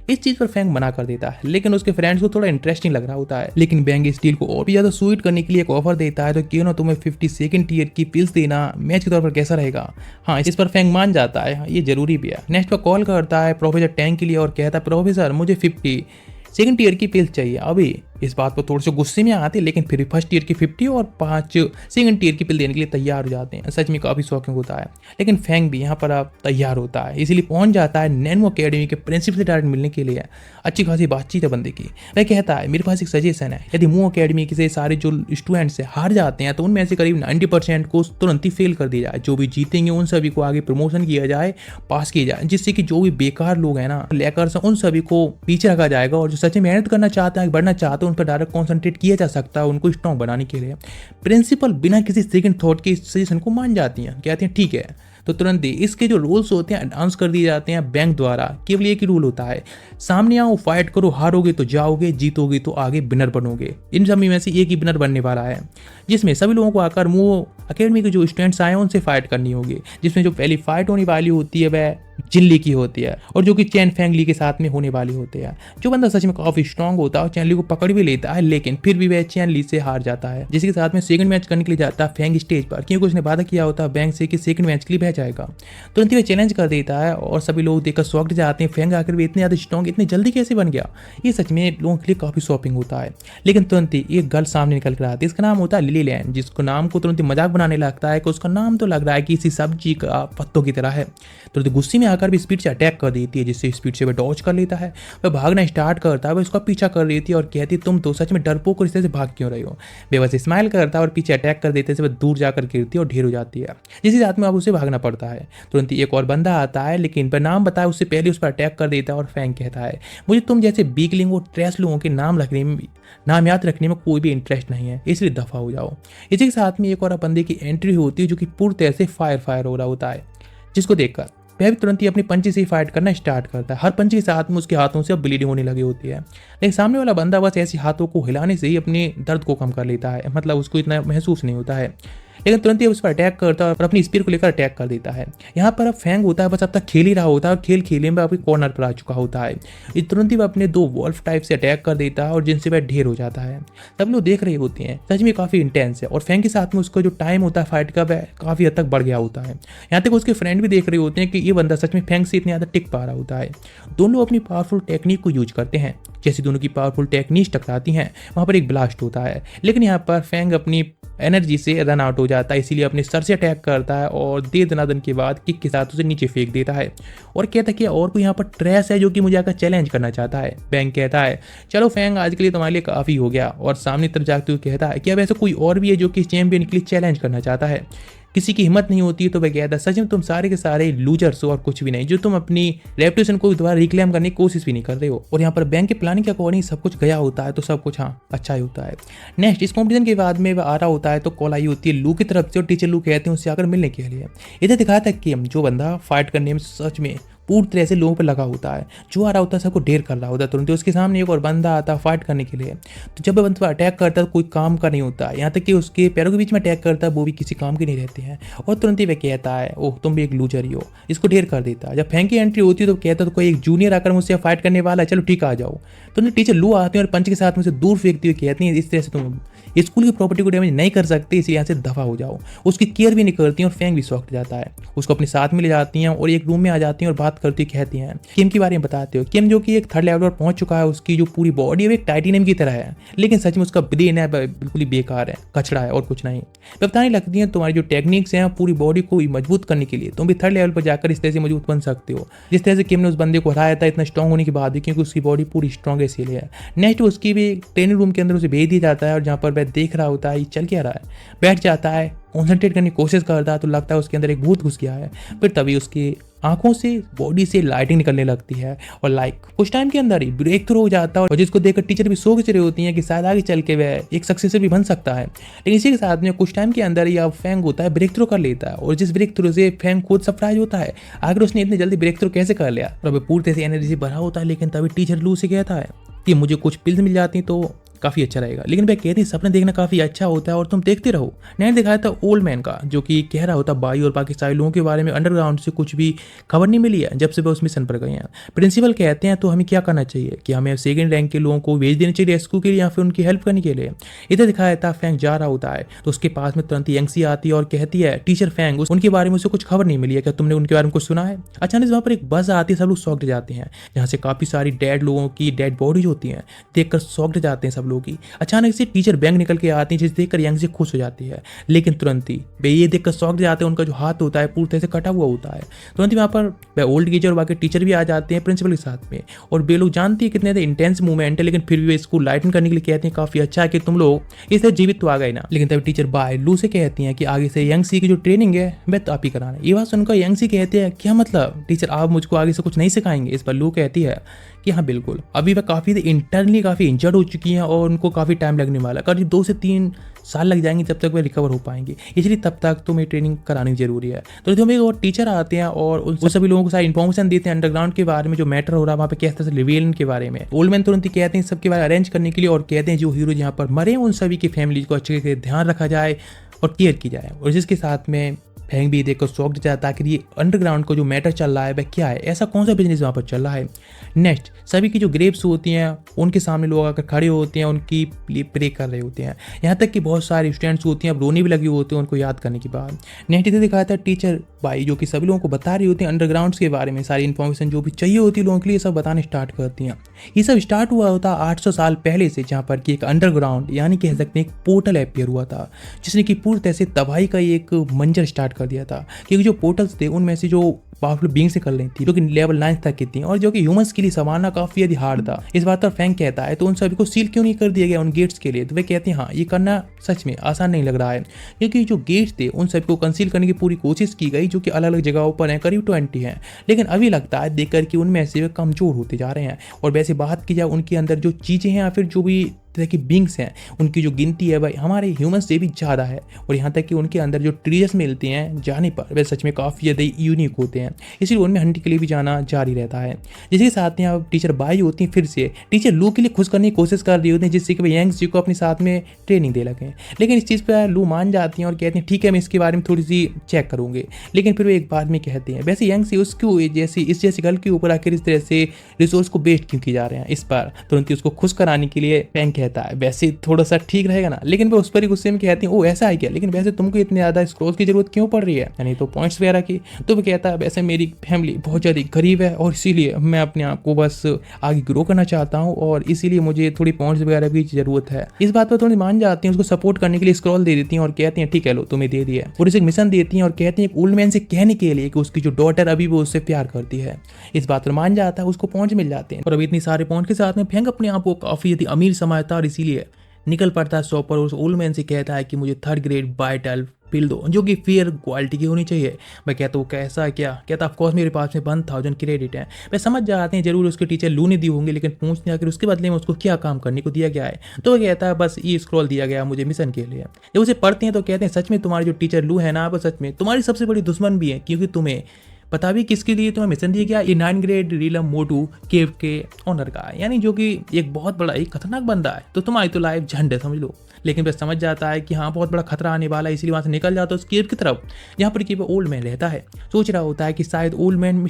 इस चीज पर फैंग मना कर देता है, लेकिन उसके फ्रेंड्स को थोड़ा इंटरेस्टिंग लग रहा होता है। लेकिन बैंग इस डील को और भी ज्यादा स्वीट करने के लिए एक ऑफर देता है, तो क्यों ना तुम्हें 52nd टीयर की पिल्स देना मैच के तौर पर कैसा रहेगा? हाँ, इस पर फैंग मान जाता है, ये जरूरी भी है। नेक्स्ट पर कॉल करता है प्रोफेसर टैंग के लिए और कहता है प्रोफेसर मुझे 52nd ईयर की पिल्स चाहिए। अभी इस बात पर थोड़े से गुस्से में आते, लेकिन फिर भी फर्स्ट ईयर की 50 और 5 सेकंड ईयर की पिल देने के लिए तैयार हो जाते हैं। सच में काफ़ी शॉकिंग होता है, लेकिन फैंग भी यहाँ पर अब तैयार होता है, इसीलिए पहुंच जाता है नैनमो अकेडमी के प्रिंसिपल से डायरेक्ट मिलने के लिए। अच्छी खासी बातचीत है बंदे की। वह कहता है मेरे पास एक सजेशन है, यदि मो अकेडमी के से सारे जो स्टूडेंट्स हार जाते हैं तो उनमें से करीब 90% को तुरंत ही फेल कर दिया जाए, जो भी जीतेंगे उन सभी को आगे प्रमोशन किया जाए, पास किया जाए, जिससे कि जो भी बेकार लोग हैं ना लेकर उन सभी को पीछे रखा जाएगा, और जो सच में मेहनत करना चाहते हैं बढ़ना चाहते हैं उन पर डायरेक्ट कॉन्सेंट्रेट किया जा सकता है उनको स्ट्रॉन्ग बनाने के लिए। प्रिंसिपल बिना किसी सेकंड थॉट के इस सजेशन को मान जाती हैं, कहते हैं ठीक है। तो तुरंत ही इसके जो रूल्स होते हैं अनाउंस कर दिए जाते हैं बैंक द्वारा। केवल एक ही रूल होता है, सामने आओ, फाइट करो, हारोगे तो जाओगे, जीतोगे तो आगे विनर बनोगे। इन सभी में से एक ही विनर बनने वाला है, जिसमें सभी लोगों को आकर वो अकेडमी के जो स्टूडेंट्स आए हैं उनसे फाइट करनी होगी। जिसमें जो पहली फाइट होने वाली होती है वह जिनली की होती है, और जो कि चैन फैंगली के साथ में होने वाली होती है। जो बंदा सच में काफी स्ट्रांग होता है और चैनली को पकड़ भी लेता है, लेकिन फिर भी वह चैनली से हार जाता है, जिसके साथ में सेकंड मैच करने के लिए जाता है फैंग स्टेज पर, क्योंकि उसने वादा किया होता है बैंक से कि सेकंड मैच के लिए बह जाएगा। तुरंत ही वह चैलेंज कर देता है और सभी लोग देखकर शॉक्ड जाते हैं, फैंग आकर भी इतने ज्यादा स्ट्रांग इतने जल्दी कैसे बन गया? ये सच में लोगों के लिए काफी शॉकिंग होता है। लेकिन तुरंत ही एक गर्ल सामने निकल कर आती है, इसका नाम होता है लिली लैंड, जिसको नाम को तुरंत ही मजाक बनाने लगता है कि उसका नाम तो लग रहा है कि इसी सब्जी का पत्तों की तरह है। तुरंत गुस्से में आकर भी स्पीड से अटैक कर देती है, जिससे स्पीड से वह डॉज कर लेता है। वह भागना स्टार्ट करता है, वह उसका पीछा कर देती है और कहती है तुम तो सच में डरपोक और इस तरह से भाग क्यों रही हो? वे बस स्माइल करता है और पीछे अटैक कर देते से वह दूर जाकर गिरती है और ढेर हो जाती है, जिसके साथ में अब उसे भागना पड़ता है। तुरंत ही एक और बंदा आता है, लेकिन पर नाम बताए उससे पहले उस पर अटैक कर देता है और फैंग कहता है मुझे तुम जैसे वीकलिंग और ट्रेस लोगों के नाम याद रखने में कोई भी इंटरेस्ट नहीं है, इसलिए दफा हो जाओ। इसी के साथ में एक और बंदे की एंट्री होती है, जो कि पूरी तरह से फायर हो रहा होता है, जिसको देखकर वह भी तुरंत ही अपनी पंची से ही फाइट करना स्टार्ट करता है। हर पंची के साथ में उसके हाथों से अब ब्लीडिंग होने लगी होती है, लेकिन सामने वाला बंदा बस ऐसे हाथों को हिलाने से ही अपने दर्द को कम कर लेता है, मतलब उसको इतना महसूस नहीं होता है। लेकिन तुरंत ही उस पर अटैक करता है और अपनी स्पीड को लेकर अटैक कर देता है। यहाँ पर अब फैंग होता है बस अब तक खेल ही रहा होता है और खेल खेलने में अभी कॉर्नर पर आ चुका होता है। ये तुरंत ही वह अपने 2 वॉल्फ टाइप से अटैक कर देता है और जिनसे वह ढेर हो जाता है। सब लोग देख रहे होते हैं, सच में काफी इंटेंस है, और फैंग के साथ में उसका जो टाइम होता है फाइट का वह काफी हद तक बढ़ गया होता है। यहाँ तक उसके फ्रेंड भी देख रहे होते हैं कि ये बंदा सच में फैंग से इतना ज्यादा टिक पा रहा होता है। दोनों अपनी पावरफुल टेक्निक को यूज करते हैं, जैसे दोनों की पावरफुल टेक्निक टकराती हैं वहां पर एक ब्लास्ट होता है, लेकिन यहाँ पर फैंग अपनी एनर्जी से रन आउट हो जाता है, इसीलिए अपने सर से अटैक करता है और दे दनादन के बाद किक के साथ उसे नीचे फेंक देता है और कहता है कि और कोई यहाँ पर ट्रेस है जो कि मुझे आकर चैलेंज करना चाहता है। बैंक कहता है चलो फैंग आज के लिए तुम्हारे लिए काफ़ी हो गया, और सामने तरफ जाते हुए कहता है कि अब ऐसा कोई और भी है जो कि चैंपियन के लिए चैलेंज करना चाहता है। किसी की हिम्मत नहीं होती है तो वह कहता है सच में तुम सारे के सारे लूजर्स हो और कुछ भी नहीं, जो तुम अपनी रेपुटेशन को दोबारा रिक्लेम करने की कोशिश भी नहीं कर रहे हो। और यहाँ पर बैंक के प्लानिंग के अकॉर्डिंग सब कुछ गया होता है, तो सब कुछ हाँ अच्छा ही होता है। नेक्स्ट इस कॉम्पिटिशन के बाद में वह आ रहा होता है तो कॉल आई होती है लू की तरफ से, और टीचर लू कहते हैं उससे आकर मिलने के लिए। इधर दिखाया था कि जो बंदा फाइट करने में सच में पूरी तरह से लोगों पर लगा होता है, जो आ रहा होता है सबको ढेर कर रहा होता है। तुरंत उसके सामने एक और बंदा आता है फाइट करने के लिए, तो जब वह बंदा पर अटैक करता है तो कोई काम का नहीं होता है, यहाँ तक कि उसके पैरों के बीच में अटैक करता है वो भी किसी काम के नहीं रहते हैं। और तुरंत ही वह कहता है ओह तुम भी एक लूजर ही हो, इसको ढेर कर देता है। जब फैंक की एंट्री होती है तो कहता है तो कोई एक जूनियर आकर मुझसे फाइट करने वाला है, चलो ठीक आ जाओ। तो टीचर लू आते हैं और पंच के साथ मुझसे दूर फेंकती हुई कहती हैं इस तरह से तुम स्कूल की प्रॉपर्टी को डैमेज नहीं कर सकते, इसलिए यहाँ से दफा हो जाओ। उसकी केयर भी नहीं करती हैं और फैंक भी शॉक्ड जाता है। उसको अपने साथ में ले जाती हैं और एक रूम में आ जाती हैं और बात करती कहती हैं किम के बारे में बताते हो। किम जो कि एक 3rd लेवल पर पहुंच चुका है, उसकी जो पूरी बॉडी है वो एक टाइटेनियम की तरह है, लेकिन सच में उसका ब्रेन है बिल्कुल ही बेकार है, कचड़ा है और कुछ नहीं। बताने लगती हैं तुम्हारी जो टेक्निक्स हैं पूरी बॉडी को मजबूत करने के लिए तुम भी 3rd लेवल पर जाकर इस तरह से मजबूत बन सकते हो, जिस तरह से किम ने उस बंदे को हराया था इतना स्ट्रॉन्ग होने के बाद भी, क्योंकि उसकी बॉडी पूरी स्ट्रॉन्ग है इसीलिए। नेक्स्ट उसकी भी ट्रेनिंग रूम के अंदर उसे भेज दिया जाता है और जहाँ पर वह देख रहा होता है ये चल क्या रहा है, बैठ जाता है, कॉन्सेंट्रेट करने की कोशिश करता है तो लगता है उसके अंदर एक भूत घुस गया है। फिर तभी उसकी आंखों से बॉडी से लाइटिंग निकलने लगती है और कुछ टाइम के अंदर ही ब्रेक थ्रू हो जाता है और जिसको देखकर टीचर भी सोच रही होती हैं कि शायद आगे चल के वह एक सक्सेसर भी बन सकता है। लेकिन इसी के साथ में कुछ टाइम के अंदर ही अब फैंग होता है ब्रेक थ्रू कर लेता है और जिस ब्रेक थ्रू से फैंग खुद सरप्राइज होता है आखिर उसने इतनी जल्दी ब्रेक थ्रू कैसे कर लिया और अब पूरी तरह से एनर्जी से भरा होता है। लेकिन तभी टीचर लू से कहता है कि मुझे कुछ पिल्स मिल जाती तो काफ़ी अच्छा रहेगा, लेकिन वह कहती सपने देखना काफ़ी अच्छा होता है और तुम देखते रहो। नेट दिखाया था ओल्ड मैन का जो कि कह रहा होता बाई और बाकी सारे लोगों के बारे में अंडरग्राउंड से कुछ भी खबर नहीं मिली है जब से वह उस मिशन पर गए हैं। प्रिंसिपल कहते हैं तो हमें क्या करना चाहिए कि हमें सेकंड रैंक के लोगों को भेज देना चाहिए रेस्क्यू के लिए या फिर उनकी हेल्प करने के लिए। इधर दिखाया था फैंग जा रहा होता है तो उसके पास में तुरंत यंगसी आती है और कहती है टीचर फैंग उनके बारे में उसे कुछ खबर नहीं मिली है, क्या तुमने उनके बारे में कुछ सुना है। अचानक वहाँ पर एक बस आती है, सब लोग शॉक्ड जाते हैं जहाँ से काफ़ी सारी डेड लोगों की डेड बॉडीज होती हैं, देखकर शॉक्ड जाते हैं सब लोग ही। अचानक से टीचर बैंक निकल के आती है जिसे देखकर यंग से खुश हो जाती है, लेकिन तुरंत ही वे ये देखकर शॉक्ड जाते हैं उनका जो हाथ होता है पूरी तरह से कटा हुआ होता है। तुरंत ही वहाँ पर वे ओल्ड टीचर और बाकी टीचर भी आ जाते हैं प्रिंसिपल के साथ में और वे लोग जानते हैं कितने इंटेंस मूवमेंट है, लेकिन फिर भी वे इसको लाइटन करने के लिए कहते हैं काफी अच्छा है कि तुम लोग इस तरह जीवित तो आ गए ना। लेकिन तभी टीचर बाय लू से कहती हैं कि आगे से यंग सी की जो ट्रेनिंग है वह तो आप ही कराना। ये बात सुनकर यंग सी कहते हैं क्या मतलब टीचर आप मुझको आगे से कुछ नहीं सिखाएंगे। इस पर लू कहती है कि हाँ बिल्कुल, अभी वह काफ़ी इंटरनली काफ़ी इंजर्ड हो चुकी हैं और उनको काफ़ी टाइम लगने वाला है, करीब 2 से 3 साल लग जाएंगे जब तक वह रिकवर हो पाएंगे, इसलिए तब तक तुम्हें ट्रेनिंग करानी जरूरी है। तो हमें एक और टीचर आते हैं और उन सभी लोगों को सारी इन्फॉर्मेशन देते हैं अंडरग्राउंड के बारे में जो मैटर हो रहा है वहाँ पे किस तरह से रिवील के बारे में। ओल्ड मैन तुरंत ही कहते हैं सबके बारे अरेंज करने के लिए और कहते हैं जो हीरो यहाँ पर मरे उन सभी की फैमिली को अच्छे से ध्यान रखा जाए और केयर की जाए। और जिसके साथ में फैंग भी देखकर शॉक्ड जाता है कि ये अंडरग्राउंड को जो मैटर चल रहा है वह क्या है, ऐसा कौन सा बिजनेस वहाँ पर चल रहा है। नेक्स्ट सभी की जो ग्रेप्स होती हैं उनके सामने लोग आकर खड़े होते हैं, उनकी प्रे कर रहे होते हैं, यहाँ तक कि बहुत सारे स्टूडेंट्स होती हैं अब रोने भी लगी होती हैं उनको याद करने के बाद। नेक्स्ट इसे दिखाया था टीचर बाई जो कि सभी लोगों को बता रही होती है अंडरग्राउंड के बारे में, सारी इन्फॉर्मेशन जो भी चाहिए होती है लोगों के लिए सब बताने स्टार्ट करती हैं। ये सब स्टार्ट हुआ होता 800 साल पहले से, जहाँ पर कि एक अंडरग्राउंड यानी कह सकते हैं एक पोर्टल अपियर हुआ था जिसने कि पूरी तरह से तबाही का एक मंजर स्टार्ट कर दिया था। क्योंकि जो पोर्टल्स थे उनमें से जो पावरफुल बीइंग से कर रही थी जो कि लेवल 9 तक की थी और जो कि ह्यूमंस के लिए संभालना काफी यदि हार्ड था। इस बात पर फैंग कहता है तो उन सभी को सील क्यों नहीं कर दिया गया उन गेट्स के लिए। तो वे कहते हैं हाँ ये करना सच में आसान नहीं लग रहा है, क्योंकि जो गेट्स थे उन सभी को कंसील करने की पूरी कोशिश की गई जो कि अलग अलग जगहों पर हैं, करीब 20 हैं, लेकिन अभी लगता है देखकर कि उनमें से वे कमजोर होते जा रहे हैं। और वैसे बात की जाए उनके अंदर जो चीजें हैं या फिर जो भी तरह की बींग्स हैं उनकी जो गिनती है भाई हमारे ह्यूमन से भी ज़्यादा है और यहाँ तक कि उनके अंदर जो ट्रीजर्स मिलते हैं जाने पर वे सच में काफ़ी ज़्यादा यूनिक होते हैं, इसलिए उनमें हंटिंग के लिए भी जाना जारी रहता है। जिसके साथ में अब टीचर बाई होती हैं फिर से टीचर लू के लिए खुश करने की कोशिश कर रही होती हैं जिससे कि वे यंग जी को अपने साथ में ट्रेनिंग दे लगे, लेकिन इस चीज़ पर लू मान जाती हैं और कहती हैं ठीक है मैं इसके बारे में थोड़ी सी चेक करूँगी। लेकिन फिर वो एक बात में कहते हैं वैसे यंग सी उसको इस जैसी गर्ल के ऊपर आखिर इस तरह से रिसोर्स को वेस्ट क्यों किए जा रहे हैं। इस पर तुरंत उसको खुश कराने के लिए फैंग कहता है वैसे थोड़ा सा ठीक रहेगा ना, लेकिन वो उस पर ही गुस्से में कहती है ओ ऐसा है क्या, लेकिन वैसे तुमको इतनी ज़्यादा स्क्रॉल्स की जरूरत क्यों पड़ रही है, यानी तो पॉइंट्स वगैरह की। तो वो कहता है वैसे मेरी फैमिली बहुत ज़्यादा गरीब है और इसीलिए मैं अपने आप को बस आगे ग्रो करना चाहता हूँ और इसीलिए मुझे थोड़ी पॉइंट्स वगैरह की जरूरत है। इस बात पर थोड़ी मान जाती हैं, उसको सपोर्ट करने के लिए स्क्रॉल दे देती हैं और कहती हैं ठीक है लो तुम्हें दे दिया। और उसे एक मिशन देती हैं और कहती हैं ओल्ड मैन से कहने के लिए कि उसकी जो डॉटर अभी वो उससे प्यार करती है। इस बात पर मान जाता है, उसको पॉइंट्स मिल जाते हैं और अभी इतनी सारे पॉइंट के साथ में फैंग अपने आप को काफ़ी यदि अमीर समझता और इसीलिए निकल पड़ता है शॉप पर। उस ओल्ड मैन से कहता है कि मुझे 3rd ग्रेड बाइटल पिल दो जो कि फेयर क्वालिटी की होनी चाहिए। मैं कहता हूँ कैसा है क्या, कहता ऑफकोर्स मेरे पास में 1000 क्रेडिट है। मैं समझ जाते हैं जरूर उसके टीचर लू ने दी होंगे, लेकिन पूछते आखिर उसके बदले में उसको क्या काम करने को दिया गया है। तो वो कहता है बस ये स्क्रॉल दिया गया मुझे मिशन के लिए। जब उसे पढ़ते हैं तो कहते हैं सच में तुम्हारी जो टीचर लू है ना वो सच में तुम्हारी सबसे बड़ी दुश्मन भी है, क्योंकि तुम्हें पता भी किसके लिए तुम्हें मिशन दिया गया, ये 9 ग्रेड रीलम मोटू केव के ऑनर का है, यानी जो कि एक बहुत बड़ा एक खतरनाक बंदा है। तो तुम्हारी तो लाइफ झंड है समझ लो। लेकिन वह समझ जाता है कि हाँ बहुत बड़ा खतरा आने वाला है, इसलिए वहाँ से निकल जाता है उस केव की तरफ जहाँ पर कि वो ओल्ड मैन रहता है। सोच रहा होता है कि शायद ओल्ड मैन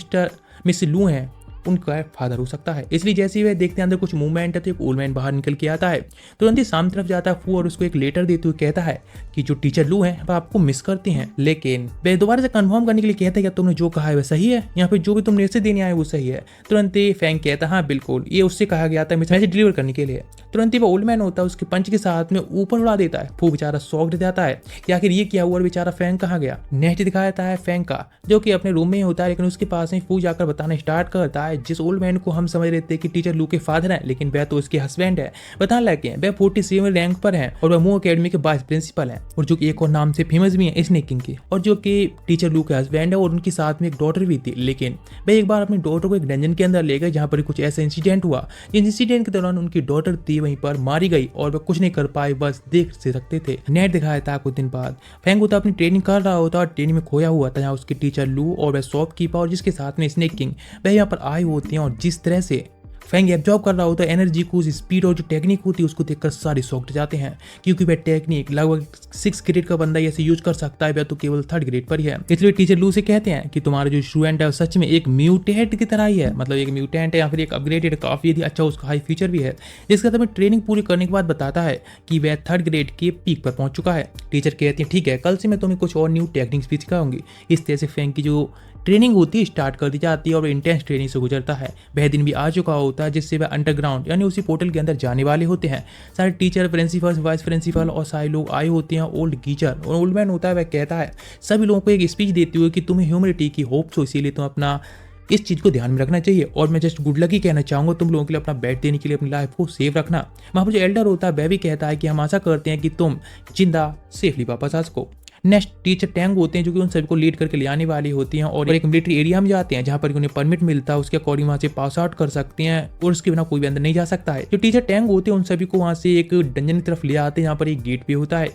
मिस लू हैं उनका फादर हो सकता है। इसलिए जैसे ही वह देखते हैं अंदर कुछ मूवमेंट है तो एक ओल्ड मैन बाहर निकल के आता है। तुरंत ही सामने तरफ जाता है फू और उसको एक लेटर देते हुए कहता है कि जो टीचर लू हैं वह आपको मिस करते हैं, लेकिन वह दोबारा से कंफर्म करने के लिए कहता है कि तुमने जो कहा है वह सही है, यहाँ पे जो भी तुमने इससे देने आए वो सही है। तुरंत ही फैंग कहता है हाँ बिल्कुल ये उससे कहा गया था मैसेज डिलीवर करने के लिए। तुरंत ही वो ओल्ड मैन होता है उसके पंच के साथ में ऊपर उड़ा देता है। फू बेचारा शॉक्ड जाता है कि आखिर ये क्या हुआ और बेचारा फैंग कहाँ गया। नेक्स्ट दिखाया जाता है फैंग का जो कि अपने रूम में ही होता है, लेकिन उसके पास ही फू जाकर बताना स्टार्ट करता है है जिस ओल्ड मैन को हम समझ रहे थे कि टीचर लू के फादर हैं, लेकिन वह तो उसके हस्बैंड है। बताने लगे वह 47 रैंक पर है और वह मू अकेडमी के वाइस प्रिंसिपल है, और जो कि एक और नाम से फेमस भी है स्नेक किंग की, और जो कि टीचर लू के हस्बैंड है और उनके साथ में एक डॉटर भी थी। लेकिन वह एक बार अपनी डॉटर को एक डंजन के अंदर ले गए जहाँ पर कुछ ऐसा इंसिडेंट हुआ। इस इंसिडेंट के दौरान उनकी डॉटर थी वहीं पर मारी गई और वह कुछ नहीं कर पाए, बस देख से सकते थे। नेट दिखाया था कुछ दिन बाद फेंग होता अपनी ट्रेनिंग कर रहा होता और ट्रेनिंग में खोया हुआ था, जहाँ उसके टीचर लू और वह शॉपकीपर और जिसके साथ में स्नेक किंग वह यहाँ पर आए होते हैं। और जिस तरह से फेंग एब्जॉर्ब कर रहा होता है एनर्जी को, उस स्पीड और जो टेक्निक होती है उसको देखकर सारे शॉक्ड जाते हैं, क्योंकि वह टेक्निक लगभग 6 ग्रेड का बंदा ऐसे यूज कर सकता है, वह तो केवल 3rd ग्रेड पर ही है। इसलिए टीचर लू से कहते हैं कि तुम्हारा जो स्टूडेंट है सच में एक म्यूटेंट की तरह ही है, मतलब एक म्यूटेंट है या फिर एक अपग्रेडेड, काफी अच्छा उसका हाई फीचर भी है। जिसका तुम्हें ट्रेनिंग पूरी करने के बाद बताता है कि वह 3rd ग्रेड के पीक पर पहुंच चुका है। टीचर कहती है ठीक है, कल से मैं तुम्हें कुछ और न्यू टेक्निक्स भी सिखाऊंगी। इस तरह से फेंग की जो ट्रेनिंग होती है स्टार्ट कर दी जाती है और इंटेंस ट्रेनिंग से गुजरता है। वह दिन भी आ चुका होता है जिससे वह अंडरग्राउंड यानी उसी पोर्टल के अंदर जाने वाले होते हैं। सारे टीचर, प्रिंसिपल, वाइस प्रिंसिपल और सारे लोग आए होते हैं। ओल्ड गीचर और ओल्ड मैन होता है, वह कहता है सभी लोगों को एक स्पीच देते हुए कि तुम्हें ह्यूमैनिटी की होप्स हो, इसीलिए तुम अपना इस चीज़ को ध्यान में रखना चाहिए। और मैं जस्ट गुड लक ही कहना चाहूँगा तुम लोगों के लिए अपना बेट देने के लिए अपनी लाइफ को सेफ रखना। वहाँ पर जो एल्डर होता है वह भी कहता है कि हम आशा करते हैं कि तुम जिंदा सेफली वापस आ सको। नेक्स्ट टीचर टैंग होते हैं जो कि उन सभी को लीड करके ले आने वाली होती हैं और एक मिलिट्री एरिया में जाते हैं जहाँ पर उन्हें परमिट मिलता है, उसके अकॉर्डिंग वहाँ से पास आउट कर सकते हैं और उसके बिना कोई भी अंदर नहीं जा सकता है। जो टीचर टैंग होते हैं उन सभी को वहाँ से एक डंजन की तरफ ले आते हैं जहाँ पर एक गेट भी होता है।